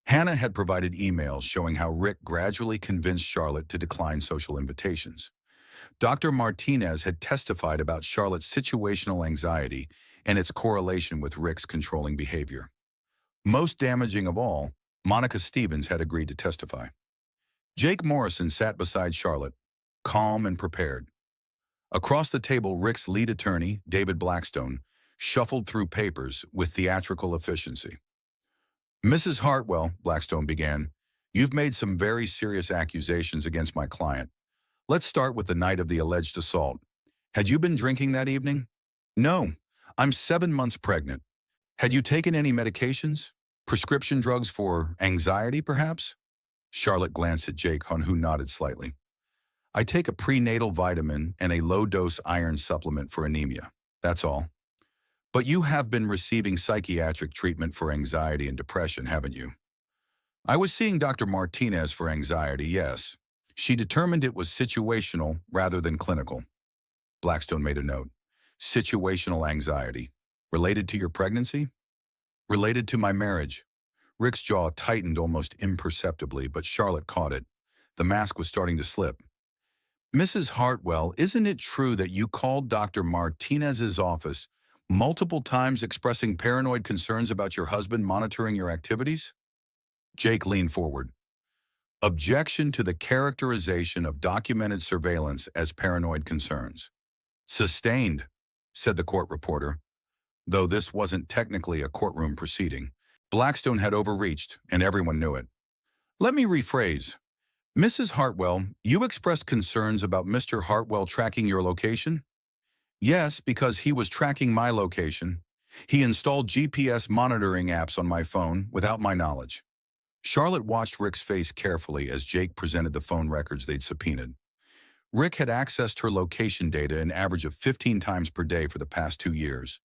Hannah had provided emails showing how Rick gradually convinced Charlotte to decline social invitations. Dr. Martinez had testified about Charlotte's situational anxiety and its correlation with Rick's controlling behavior. Most damaging of all, Monica Stevens had agreed to testify. Jake Morrison sat beside Charlotte, calm and prepared. Across the table, Rick's lead attorney, David Blackstone, shuffled through papers with theatrical efficiency. Mrs. Hartwell, Blackstone began, you've made some very serious accusations against my client. Let's start with the night of the alleged assault. Had you been drinking that evening? No, I'm 7 months pregnant. Had you taken any medications? Prescription drugs for anxiety, perhaps? Charlotte glanced at Jake, who nodded slightly. I take a prenatal vitamin and a low-dose iron supplement for anemia. That's all. But you have been receiving psychiatric treatment for anxiety and depression, haven't you? I was seeing Dr. Martinez for anxiety, yes. She determined it was situational rather than clinical. Blackstone made a note. Situational anxiety. Related to your pregnancy? Related to my marriage. Rick's jaw tightened almost imperceptibly, but Charlotte caught it. The mask was starting to slip. Mrs. Hartwell, isn't it true that you called Dr. Martinez's office multiple times expressing paranoid concerns about your husband monitoring your activities? Jake leaned forward. Objection to the characterization of documented surveillance as paranoid concerns. Sustained, said the court reporter, though this wasn't technically a courtroom proceeding. Blackstone had overreached, and everyone knew it. Let me rephrase. Mrs. Hartwell, you expressed concerns about Mr. Hartwell tracking your location? Yes, because he was tracking my location. He installed GPS monitoring apps on my phone without my knowledge. Charlotte watched Rick's face carefully as Jake presented the phone records they'd subpoenaed. Rick had accessed her location data an average of 15 times per day for the past 2 years.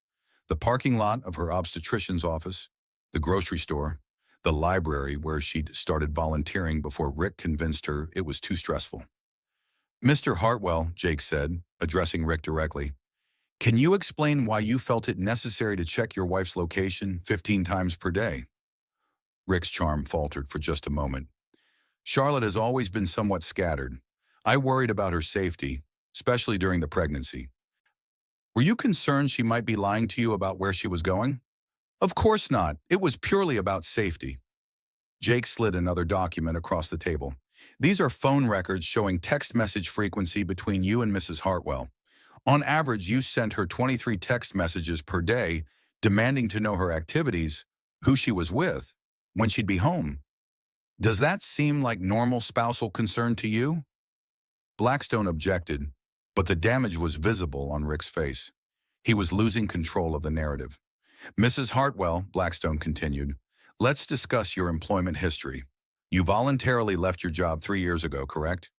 The parking lot of her obstetrician's office, the grocery store, the library where she'd started volunteering before Rick convinced her it was too stressful. Mr. Hartwell, Jake said, addressing Rick directly, can you explain why you felt it necessary to check your wife's location 15 times per day? Rick's charm faltered for just a moment. Charlotte has always been somewhat scattered. I worried about her safety, especially during the pregnancy. Were you concerned she might be lying to you about where she was going? Of course not. It was purely about safety. Jake slid another document across the table. These are phone records showing text message frequency between you and Mrs. Hartwell. On average, you sent her 23 text messages per day, demanding to know her activities, who she was with, when she'd be home. Does that seem like normal spousal concern to you? Blackstone objected, but the damage was visible on Rick's face. He was losing control of the narrative. Mrs. Hartwell, Blackstone continued, let's discuss your employment history. You voluntarily left your job 3 years ago, correct?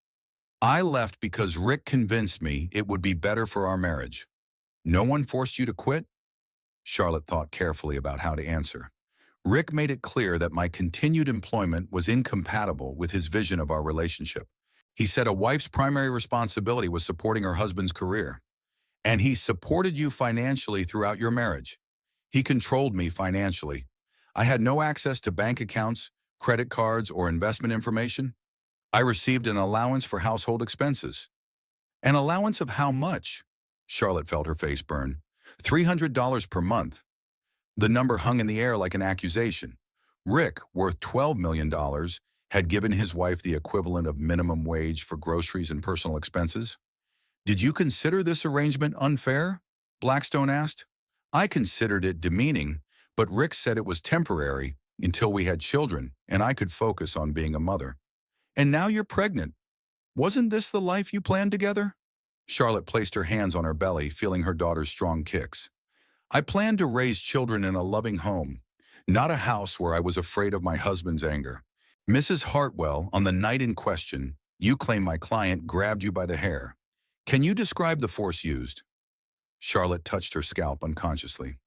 I left because Rick convinced me it would be better for our marriage. No one forced you to quit? Charlotte thought carefully about how to answer. Rick made it clear that my continued employment was incompatible with his vision of our relationship. He said a wife's primary responsibility was supporting her husband's career. And he supported you financially throughout your marriage. He controlled me financially. I had no access to bank accounts, credit cards, or investment information. I received an allowance for household expenses. An allowance of how much? Charlotte felt her face burn. $300 per month. The number hung in the air like an accusation. Rick, worth $12 million, had given his wife the equivalent of minimum wage for groceries and personal expenses. Did you consider this arrangement unfair? Blackstone asked. I considered it demeaning, but Rick said it was temporary until we had children and I could focus on being a mother. And now you're pregnant. Wasn't this the life you planned together? Charlotte placed her hands on her belly, feeling her daughter's strong kicks. I planned to raise children in a loving home, not a house where I was afraid of my husband's anger. Mrs. Hartwell, on the night in question, you claim my client grabbed you by the hair. Can you describe the force used? Charlotte touched her scalp unconsciously.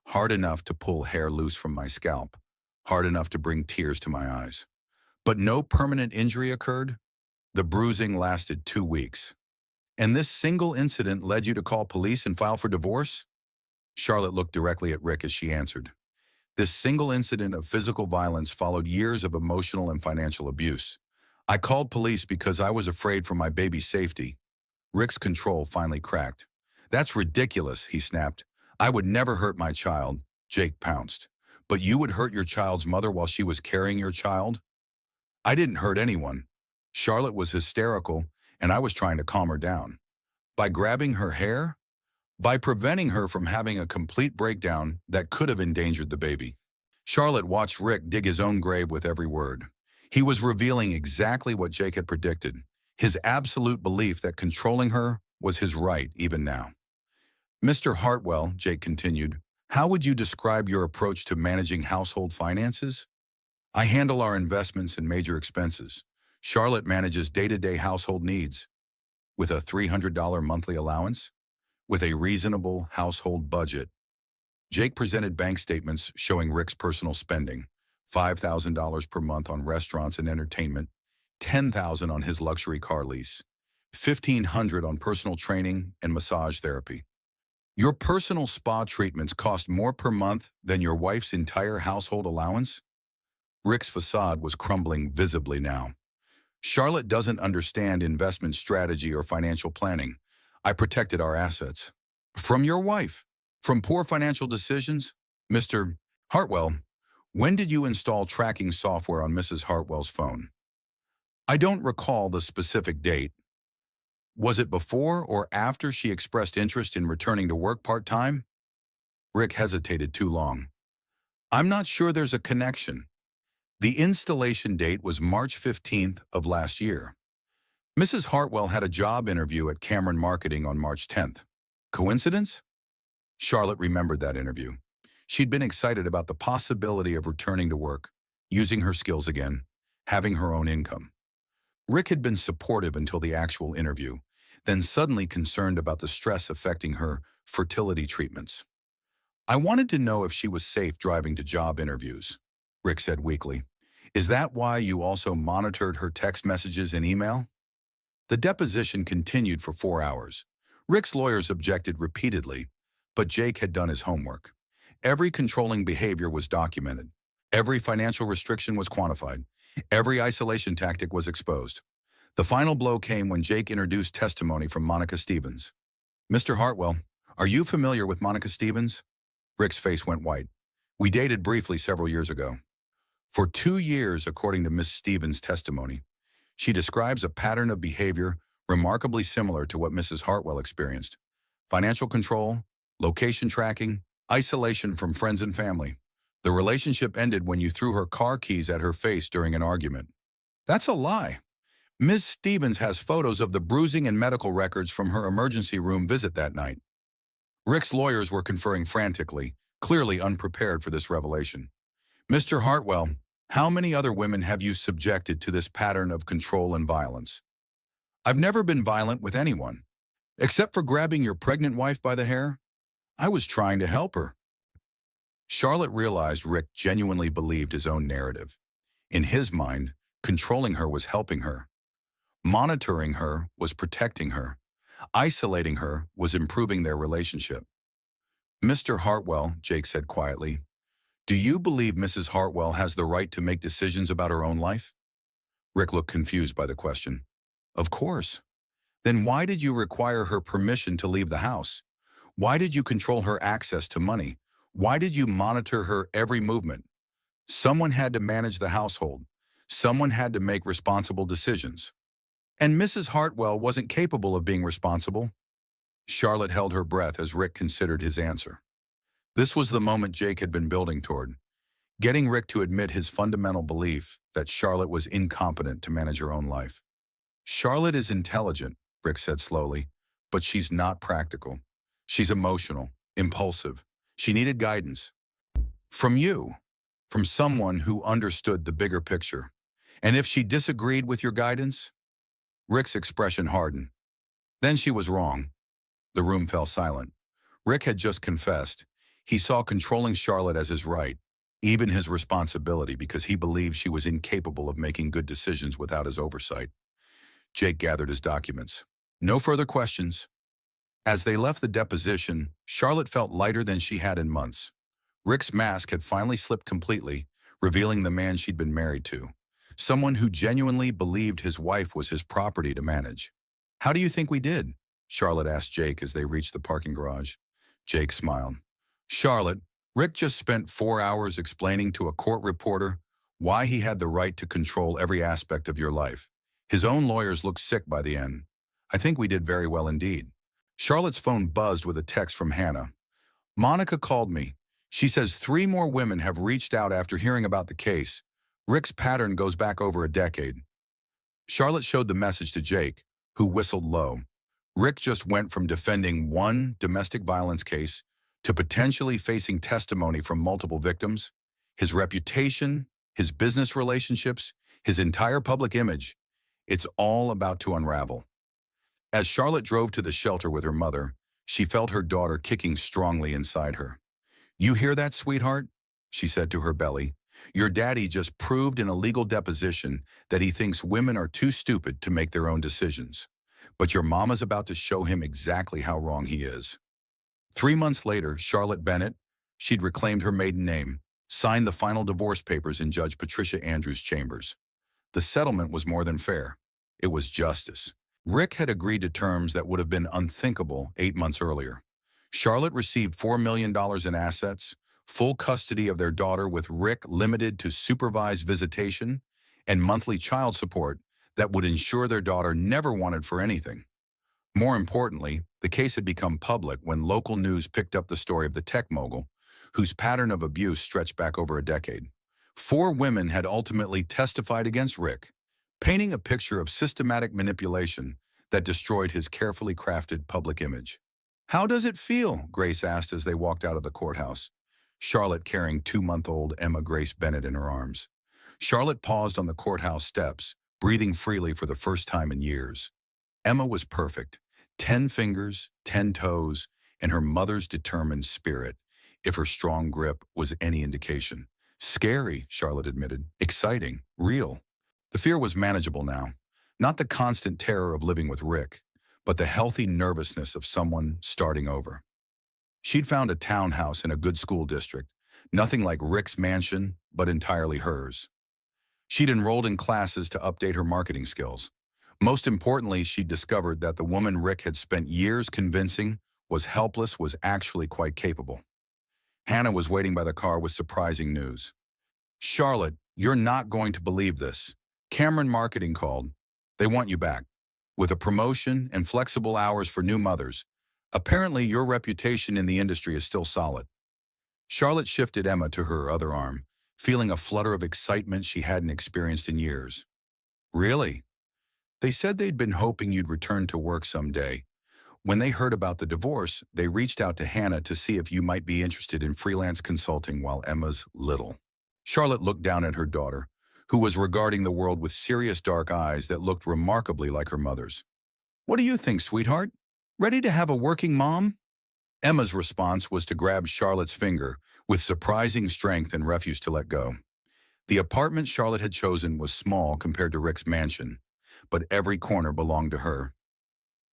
Hard enough to pull hair loose from my scalp. Hard enough to bring tears to my eyes. But no permanent injury occurred? The bruising lasted 2 weeks. And this single incident led you to call police and file for divorce? Charlotte looked directly at Rick as she answered. This single incident of physical violence followed years of emotional and financial abuse. I called police because I was afraid for my baby's safety. Rick's control finally cracked. That's ridiculous, he snapped. I would never hurt my child, Jake pounced. But you would hurt your child's mother while she was carrying your child? I didn't hurt anyone. Charlotte was hysterical, and I was trying to calm her down. By grabbing her hair? By preventing her from having a complete breakdown that could have endangered the baby. Charlotte watched Rick dig his own grave with every word. He was revealing exactly what Jake had predicted, his absolute belief that controlling her was his right even now. Mr. Hartwell, Jake continued, how would you describe your approach to managing household finances? I handle our investments and major expenses. Charlotte manages day-to-day household needs. With a $300 monthly allowance? With a reasonable household budget. Jake presented bank statements showing Rick's personal spending, $5,000 per month on restaurants and entertainment, $10,000 on his luxury car lease, $1,500 on personal training and massage therapy. Your personal spa treatments cost more per month than your wife's entire household allowance? Rick's facade was crumbling visibly now. Charlotte doesn't understand investment strategy or financial planning. I protected our assets. From your wife? From poor financial decisions? Mr. Hartwell, when did you install tracking software on Mrs. Hartwell's phone? I don't recall the specific date. Was it before or after she expressed interest in returning to work part-time? Rick hesitated too long. I'm not sure there's a connection. The installation date was March 15th of last year. Mrs. Hartwell had a job interview at Cameron Marketing on March 10th. Coincidence? Charlotte remembered that interview. She'd been excited about the possibility of returning to work, using her skills again, having her own income. Rick had been supportive until the actual interview, then suddenly concerned about the stress affecting her fertility treatments. I wanted to know if she was safe driving to job interviews, Rick said weakly. Is that why you also monitored her text messages and email? The deposition continued for 4 hours. Rick's lawyers objected repeatedly, but Jake had done his homework. Every controlling behavior was documented. Every financial restriction was quantified. Every isolation tactic was exposed. The final blow came when Jake introduced testimony from Monica Stevens. Mr. Hartwell, are you familiar with Monica Stevens? Rick's face went white. We dated briefly several years ago. For 2 years, according to Miss Stevens' testimony, she describes a pattern of behavior remarkably similar to what Mrs. Hartwell experienced. Financial control, location tracking, isolation from friends and family. The relationship ended when you threw her car keys at her face during an argument. That's a lie. Ms. Stevens has photos of the bruising and medical records from her emergency room visit that night. Rick's lawyers were conferring frantically, clearly unprepared for this revelation. Mr. Hartwell, how many other women have you subjected to this pattern of control and violence? I've never been violent with anyone. Except for grabbing your pregnant wife by the hair? I was trying to help her. Charlotte realized Rick genuinely believed his own narrative. In his mind, controlling her was helping her. Monitoring her was protecting her. Isolating her was improving their relationship. Mr. Hartwell, Jake said quietly, do you believe Mrs. Hartwell has the right to make decisions about her own life? Rick looked confused by the question. Of course. Then why did you require her permission to leave the house? Why did you control her access to money? Why did you monitor her every movement? Someone had to manage the household. Someone had to make responsible decisions. And Mrs. Hartwell wasn't capable of being responsible. Charlotte held her breath as Rick considered his answer. This was the moment Jake had been building toward, getting Rick to admit his fundamental belief that Charlotte was incompetent to manage her own life. Charlotte is intelligent, Rick said slowly, but she's not practical. She's emotional, impulsive. She needed guidance. From you, from someone who understood the bigger picture. And if she disagreed with your guidance? Rick's expression hardened. Then she was wrong. The room fell silent. Rick had just confessed. He saw controlling Charlotte as his right, even his responsibility, because he believed she was incapable of making good decisions without his oversight. Jake gathered his documents. No further questions. As they left the deposition, Charlotte felt lighter than she had in months. Rick's mask had finally slipped completely, revealing the man she'd been married to. Someone who genuinely believed his wife was his property to manage. How do you think we did? Charlotte asked Jake as they reached the parking garage. Jake smiled. Charlotte, Rick just spent 4 hours explaining to a court reporter why he had the right to control every aspect of your life. His own lawyers looked sick by the end. I think we did very well indeed. Charlotte's phone buzzed with a text from Hannah. Monica called me. She says 3 more women have reached out after hearing about the case. Rick's pattern goes back over a decade. Charlotte showed the message to Jake, who whistled low. Rick just went from defending one domestic violence case to potentially facing testimony from multiple victims. His reputation, his business relationships, his entire public image, it's all about to unravel. As Charlotte drove to the shelter with her mother, she felt her daughter kicking strongly inside her. "You hear that, sweetheart?" she said to her belly. "Your daddy just proved in a legal deposition that he thinks women are too stupid to make their own decisions. But your mama's about to show him exactly how wrong he is." 3 months later, Charlotte Bennett, she'd reclaimed her maiden name, signed the final divorce papers in Judge Patricia Andrews' chambers. The settlement was more than fair. It was justice. Rick had agreed to terms that would have been unthinkable 8 months earlier. Charlotte received $4 million in assets, full custody of their daughter with Rick limited to supervised visitation, and monthly child support that would ensure their daughter never wanted for anything. More importantly, the case had become public when local news picked up the story of the tech mogul, whose pattern of abuse stretched back over a decade. 4 women had ultimately testified against Rick, painting a picture of systematic manipulation that destroyed his carefully crafted public image. "How does it feel?" Grace asked as they walked out of the courthouse, Charlotte carrying 2-month-old Emma Grace Bennett in her arms. Charlotte paused on the courthouse steps, breathing freely for the first time in years. Emma was perfect. 10 fingers, 10 toes, and her mother's determined spirit, if her strong grip was any indication. Scary, Charlotte admitted. Exciting, real. The fear was manageable now. Not the constant terror of living with Rick, but the healthy nervousness of someone starting over. She'd found a townhouse in a good school district, nothing like Rick's mansion, but entirely hers. She'd enrolled in classes to update her marketing skills. Most importantly, she discovered that the woman Rick had spent years convincing was helpless was actually quite capable. Hannah was waiting by the car with surprising news. "Charlotte, you're not going to believe this. Cameron Marketing called. They want you back. With a promotion and flexible hours for new mothers. Apparently, your reputation in the industry is still solid." Charlotte shifted Emma to her other arm, feeling a flutter of excitement she hadn't experienced in years. "Really? They said they'd been hoping you'd return to work someday. When they heard about the divorce, they reached out to Hannah to see if you might be interested in freelance consulting while Emma's little." Charlotte looked down at her daughter, who was regarding the world with serious dark eyes that looked remarkably like her mother's. "What do you think, sweetheart? Ready to have a working mom?" Emma's response was to grab Charlotte's finger with surprising strength and refuse to let go. The apartment Charlotte had chosen was small compared to Rick's mansion, but every corner belonged to her.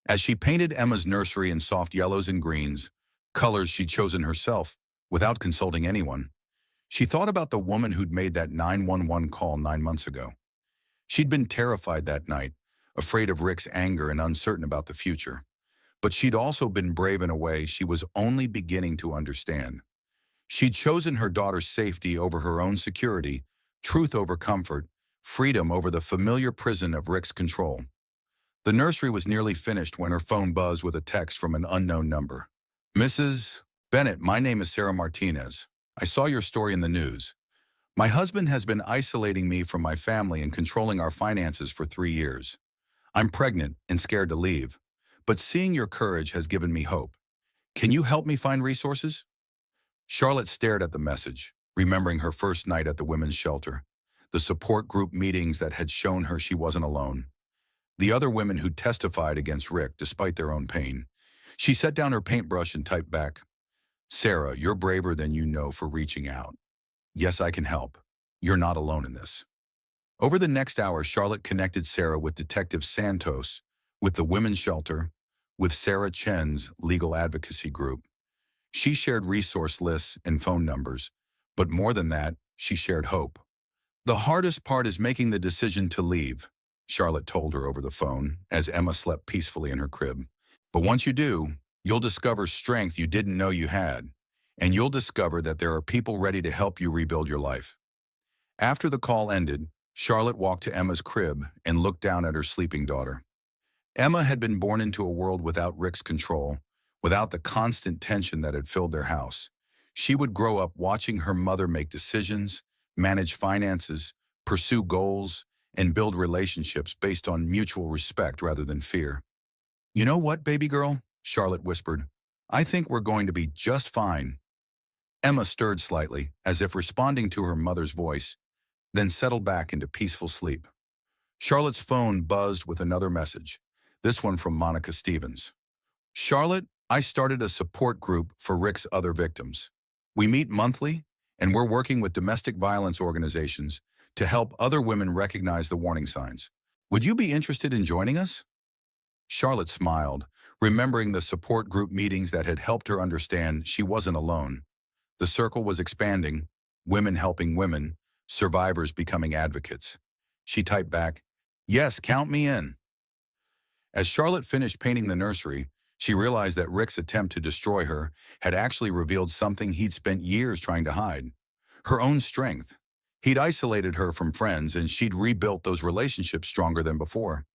As she painted Emma's nursery in soft yellows and greens, colors she'd chosen herself, without consulting anyone, she thought about the woman who'd made that 911 call 9 months ago. She'd been terrified that night, afraid of Rick's anger and uncertain about the future. But she'd also been brave in a way she was only beginning to understand. She'd chosen her daughter's safety over her own security, truth over comfort, freedom over the familiar prison of Rick's control. The nursery was nearly finished when her phone buzzed with a text from an unknown number. "Mrs. Bennett, my name is Sarah Martinez. I saw your story in the news. My husband has been isolating me from my family and controlling our finances for 3 years. I'm pregnant and scared to leave, but seeing your courage has given me hope. Can you help me find resources?" Charlotte stared at the message, remembering her first night at the women's shelter, the support group meetings that had shown her she wasn't alone, the other women who testified against Rick despite their own pain. She set down her paintbrush and typed back, "Sarah, you're braver than you know for reaching out. Yes, I can help. You're not alone in this." Over the next hour, Charlotte connected Sarah with Detective Santos, with the women's shelter, with Sarah Chen's legal advocacy group. She shared resource lists and phone numbers, but more than that, she shared hope. "The hardest part is making the decision to leave," Charlotte told her over the phone as Emma slept peacefully in her crib. "But once you do, you'll discover strength you didn't know you had, and you'll discover that there are people ready to help you rebuild your life." After the call ended, Charlotte walked to Emma's crib and looked down at her sleeping daughter. Emma had been born into a world without Rick's control, without the constant tension that had filled their house. She would grow up watching her mother make decisions, manage finances, pursue goals, and build relationships based on mutual respect rather than fear. "You know what, baby girl?" Charlotte whispered. "I think we're going to be just fine." Emma stirred slightly, as if responding to her mother's voice, then settled back into peaceful sleep. Charlotte's phone buzzed with another message, this one from Monica Stevens. "Charlotte, I started a support group for Rick's other victims. We meet monthly, and we're working with domestic violence organizations to help other women recognize the warning signs. Would you be interested in joining us? Charlotte smiled, remembering the support group meetings that had helped her understand she wasn't alone. The circle was expanding, women helping women, survivors becoming advocates. She typed back, "Yes, count me in." As Charlotte finished painting the nursery, she realized that Rick's attempt to destroy her had actually revealed something he'd spent years trying to hide: her own strength. He'd isolated her from friends, and she'd rebuilt those relationships stronger than before.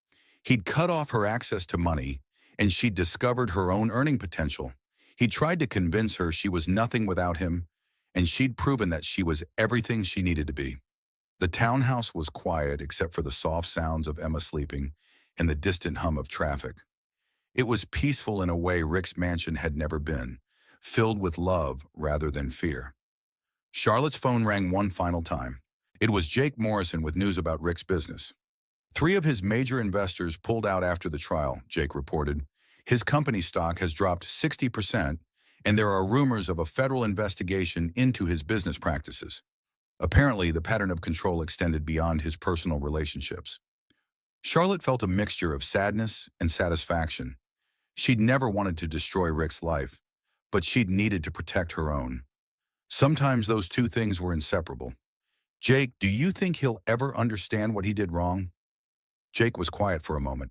He'd cut off her access to money, and she'd discovered her own earning potential. He tried to convince her she was nothing without him, and she'd proven that she was everything she needed to be. The townhouse was quiet except for the soft sounds of Emma sleeping and the distant hum of traffic. It was peaceful in a way Rick's mansion had never been, filled with love rather than fear. Charlotte's phone rang one final time. It was Jake Morrison with news about Rick's business. Three of his major investors pulled out after the trial, Jake reported. His company stock has dropped 60%, and there are rumors of a federal investigation into his business practices. Apparently, the pattern of control extended beyond his personal relationships. Charlotte felt a mixture of sadness and satisfaction. She'd never wanted to destroy Rick's life, but she'd needed to protect her own. Sometimes those two things were inseparable. "Jake, do you think he'll ever understand what he did wrong?" Jake was quiet for a moment.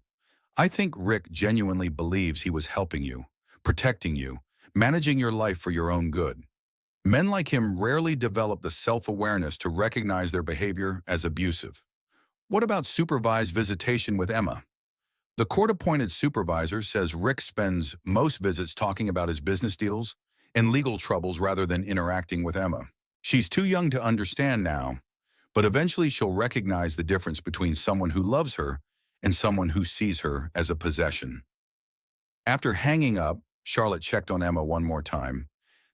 "I think Rick genuinely believes he was helping you, protecting you, managing your life for your own good. Men like him rarely develop the self-awareness to recognize their behavior as abusive." "What about supervised visitation with Emma?" "The court-appointed supervisor says Rick spends most visits talking about his business deals and legal troubles rather than interacting with Emma. She's too young to understand now, but eventually she'll recognize the difference between someone who loves her and someone who sees her as a possession." After hanging up, Charlotte checked on Emma one more time,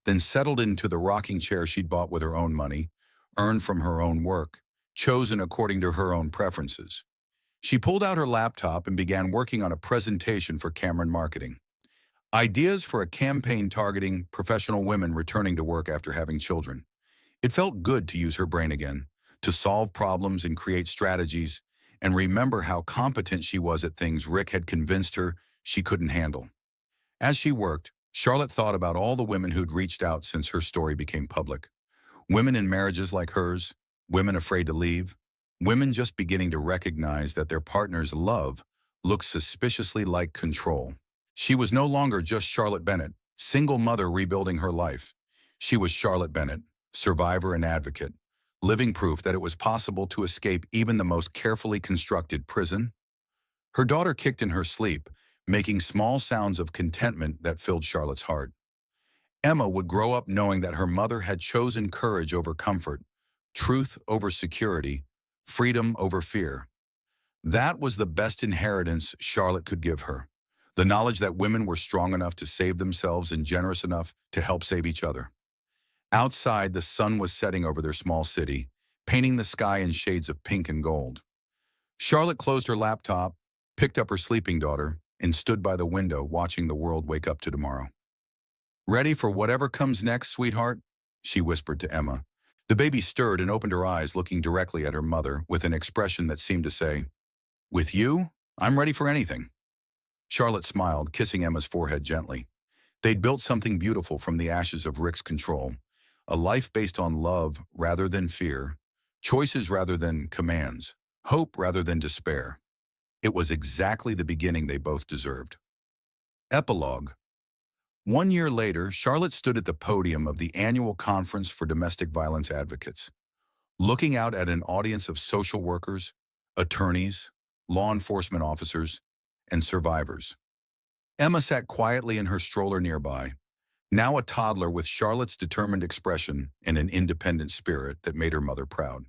then settled into the rocking chair she'd bought with her own money, earned from her own work, chosen according to her own preferences. She pulled out her laptop and began working on a presentation for Cameron Marketing. Ideas for a campaign targeting professional women returning to work after having children. It felt good to use her brain again, to solve problems and create strategies, and remember how competent she was at things Rick had convinced her she couldn't handle. As she worked, Charlotte thought about all the women who'd reached out since her story became public. Women in marriages like hers, women afraid to leave, women just beginning to recognize that their partner's love looked suspiciously like control. She was no longer just Charlotte Bennett, single mother rebuilding her life. She was Charlotte Bennett, survivor and advocate, living proof that it was possible to escape even the most carefully constructed prison. Her daughter kicked in her sleep, making small sounds of contentment that filled Charlotte's heart. Emma would grow up knowing that her mother had chosen courage over comfort, truth over security, freedom over fear. That was the best inheritance Charlotte could give her, the knowledge that women were strong enough to save themselves and generous enough to help save each other. Outside, the sun was setting over their small city, painting the sky in shades of pink and gold. Charlotte closed her laptop, picked up her sleeping daughter, and stood by the window watching the world wake up to tomorrow. "Ready for whatever comes next, sweetheart?" she whispered to Emma. The baby stirred and opened her eyes, looking directly at her mother with an expression that seemed to say, "With you, I'm ready for anything." Charlotte smiled, kissing Emma's forehead gently. They'd built something beautiful from the ashes of Rick's control, a life based on love rather than fear, choices rather than commands, hope rather than despair. It was exactly the beginning they both deserved. Epilogue. 1 year later, Charlotte stood at the podium of the annual Conference for Domestic Violence Advocates, looking out at an audience of social workers, attorneys, law enforcement officers, and survivors. Emma sat quietly in her stroller nearby, now a toddler with Charlotte's determined expression and an independent spirit that made her mother proud.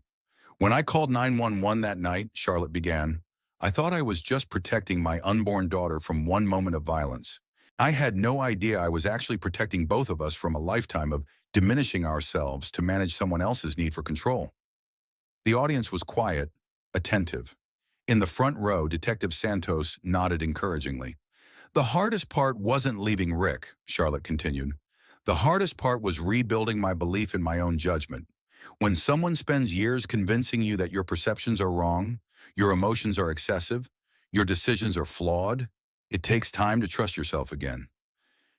"When I called 911 that night," Charlotte began, "I thought I was just protecting my unborn daughter from one moment of violence. I had no idea I was actually protecting both of us from a lifetime of diminishing ourselves to manage someone else's need for control." The audience was quiet, attentive. In the front row, Detective Santos nodded encouragingly. "The hardest part wasn't leaving Rick," Charlotte continued. The hardest part was rebuilding my belief in my own judgment. When someone spends years convincing you that your perceptions are wrong, your emotions are excessive, your decisions are flawed, it takes time to trust yourself again.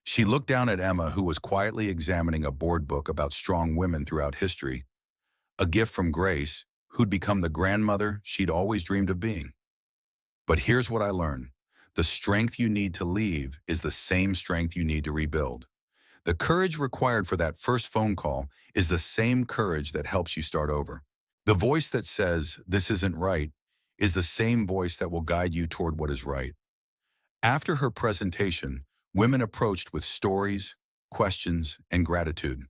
She looked down at Emma, who was quietly examining a board book about strong women throughout history, a gift from Grace, who'd become the grandmother she'd always dreamed of being. But here's what I learned. The strength you need to leave is the same strength you need to rebuild. The courage required for that first phone call is the same courage that helps you start over. The voice that says, "This isn't right," is the same voice that will guide you toward what is right. After her presentation, women approached with stories, questions, and gratitude.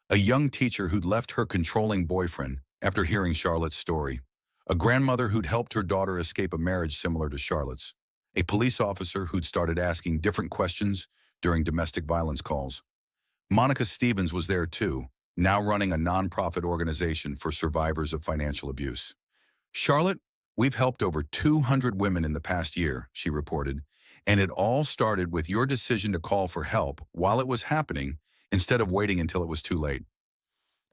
A young teacher who'd left her controlling boyfriend after hearing Charlotte's story. A grandmother who'd helped her daughter escape a marriage similar to Charlotte's. A police officer who'd started asking different questions during domestic violence calls. Monica Stevens was there too, now running a nonprofit organization for survivors of financial abuse. "Charlotte, we've helped over 200 women in the past year," she reported, "and it all started with your decision to call for help while it was happening instead of waiting until it was too late."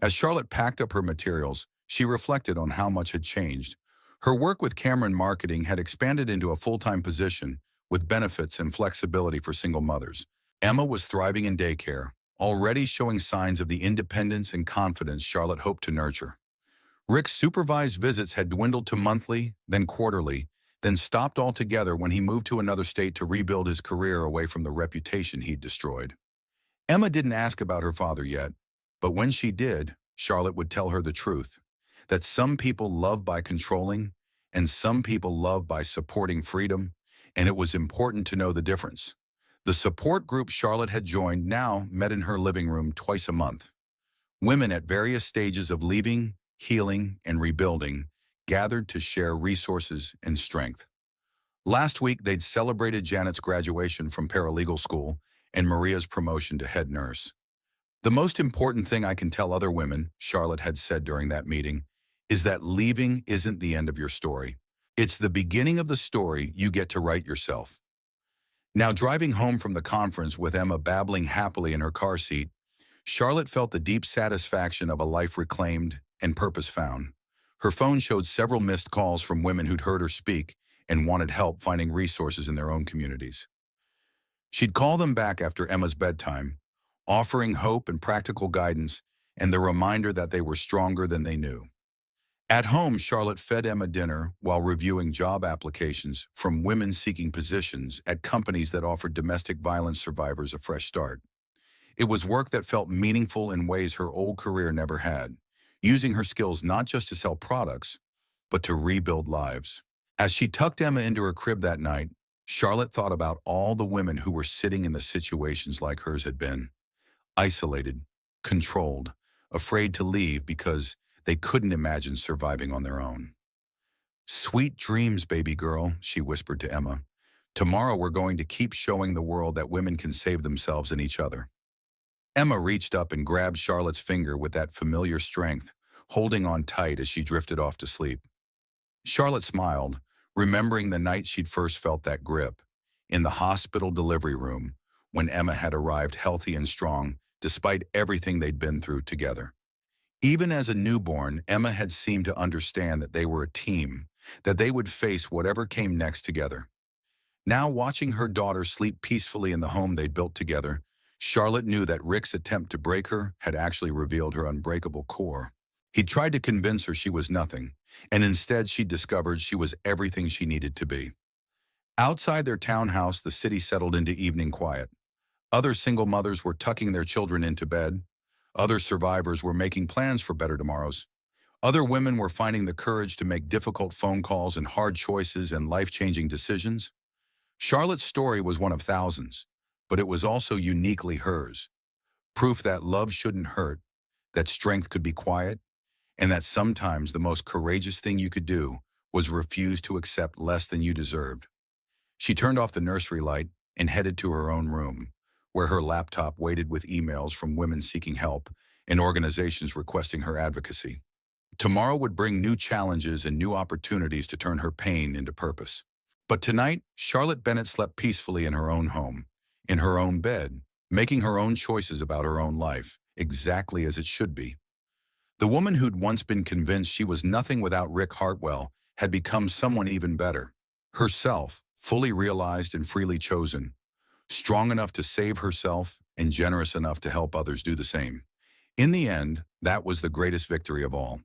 As Charlotte packed up her materials, she reflected on how much had changed. Her work with Cameron Marketing had expanded into a full-time position with benefits and flexibility for single mothers. Emma was thriving in daycare, already showing signs of the independence and confidence Charlotte hoped to nurture. Rick's supervised visits had dwindled to monthly, then quarterly, then stopped altogether when he moved to another state to rebuild his career away from the reputation he'd destroyed. Emma didn't ask about her father yet, but when she did, Charlotte would tell her the truth, that some people love by controlling and some people love by supporting freedom, and it was important to know the difference. The support group Charlotte had joined now met in her living room twice a month. Women at various stages of leaving, healing, and rebuilding gathered to share resources and strength. Last week, they'd celebrated Janet's graduation from paralegal school and Maria's promotion to head nurse. "The most important thing I can tell other women," Charlotte had said during that meeting, "is that leaving isn't the end of your story. It's the beginning of the story you get to write yourself." Now, driving home from the conference with Emma babbling happily in her car seat, Charlotte felt the deep satisfaction of a life reclaimed and purpose found. Her phone showed several missed calls from women who'd heard her speak and wanted help finding resources in their own communities. She'd call them back after Emma's bedtime, offering hope and practical guidance and the reminder that they were stronger than they knew. At home, Charlotte fed Emma dinner while reviewing job applications from women seeking positions at companies that offered domestic violence survivors a fresh start. It was work that felt meaningful in ways her old career never had, using her skills not just to sell products, but to rebuild lives. As she tucked Emma into her crib that night, Charlotte thought about all the women who were sitting in the situations like hers had been. Isolated, controlled, afraid to leave because they couldn't imagine surviving on their own. "Sweet dreams, baby girl," she whispered to Emma. "Tomorrow we're going to keep showing the world that women can save themselves and each other." Emma reached up and grabbed Charlotte's finger with that familiar strength, holding on tight as she drifted off to sleep. Charlotte smiled, remembering the night she'd first felt that grip, in the hospital delivery room, when Emma had arrived healthy and strong despite everything they'd been through together. Even as a newborn, Emma had seemed to understand that they were a team, that they would face whatever came next together. Now, watching her daughter sleep peacefully in the home they'd built together, Charlotte knew that Rick's attempt to break her had actually revealed her unbreakable core. He tried to convince her she was nothing, and instead she discovered she was everything she needed to be. Outside their townhouse, the city settled into evening quiet. Other single mothers were tucking their children into bed. Other survivors were making plans for better tomorrows. Other women were finding the courage to make difficult phone calls and hard choices and life-changing decisions. Charlotte's story was one of thousands, but it was also uniquely hers. Proof that love shouldn't hurt, that strength could be quiet, and that sometimes the most courageous thing you could do was refuse to accept less than you deserved. She turned off the nursery light and headed to her own room, where her laptop waited with emails from women seeking help and organizations requesting her advocacy. Tomorrow would bring new challenges and new opportunities to turn her pain into purpose. But tonight, Charlotte Bennett slept peacefully in her own home, in her own bed, making her own choices about her own life, exactly as it should be. The woman who'd once been convinced she was nothing without Rick Hartwell had become someone even better. Herself, fully realized and freely chosen, strong enough to save herself and generous enough to help others do the same. In the end, that was the greatest victory of all.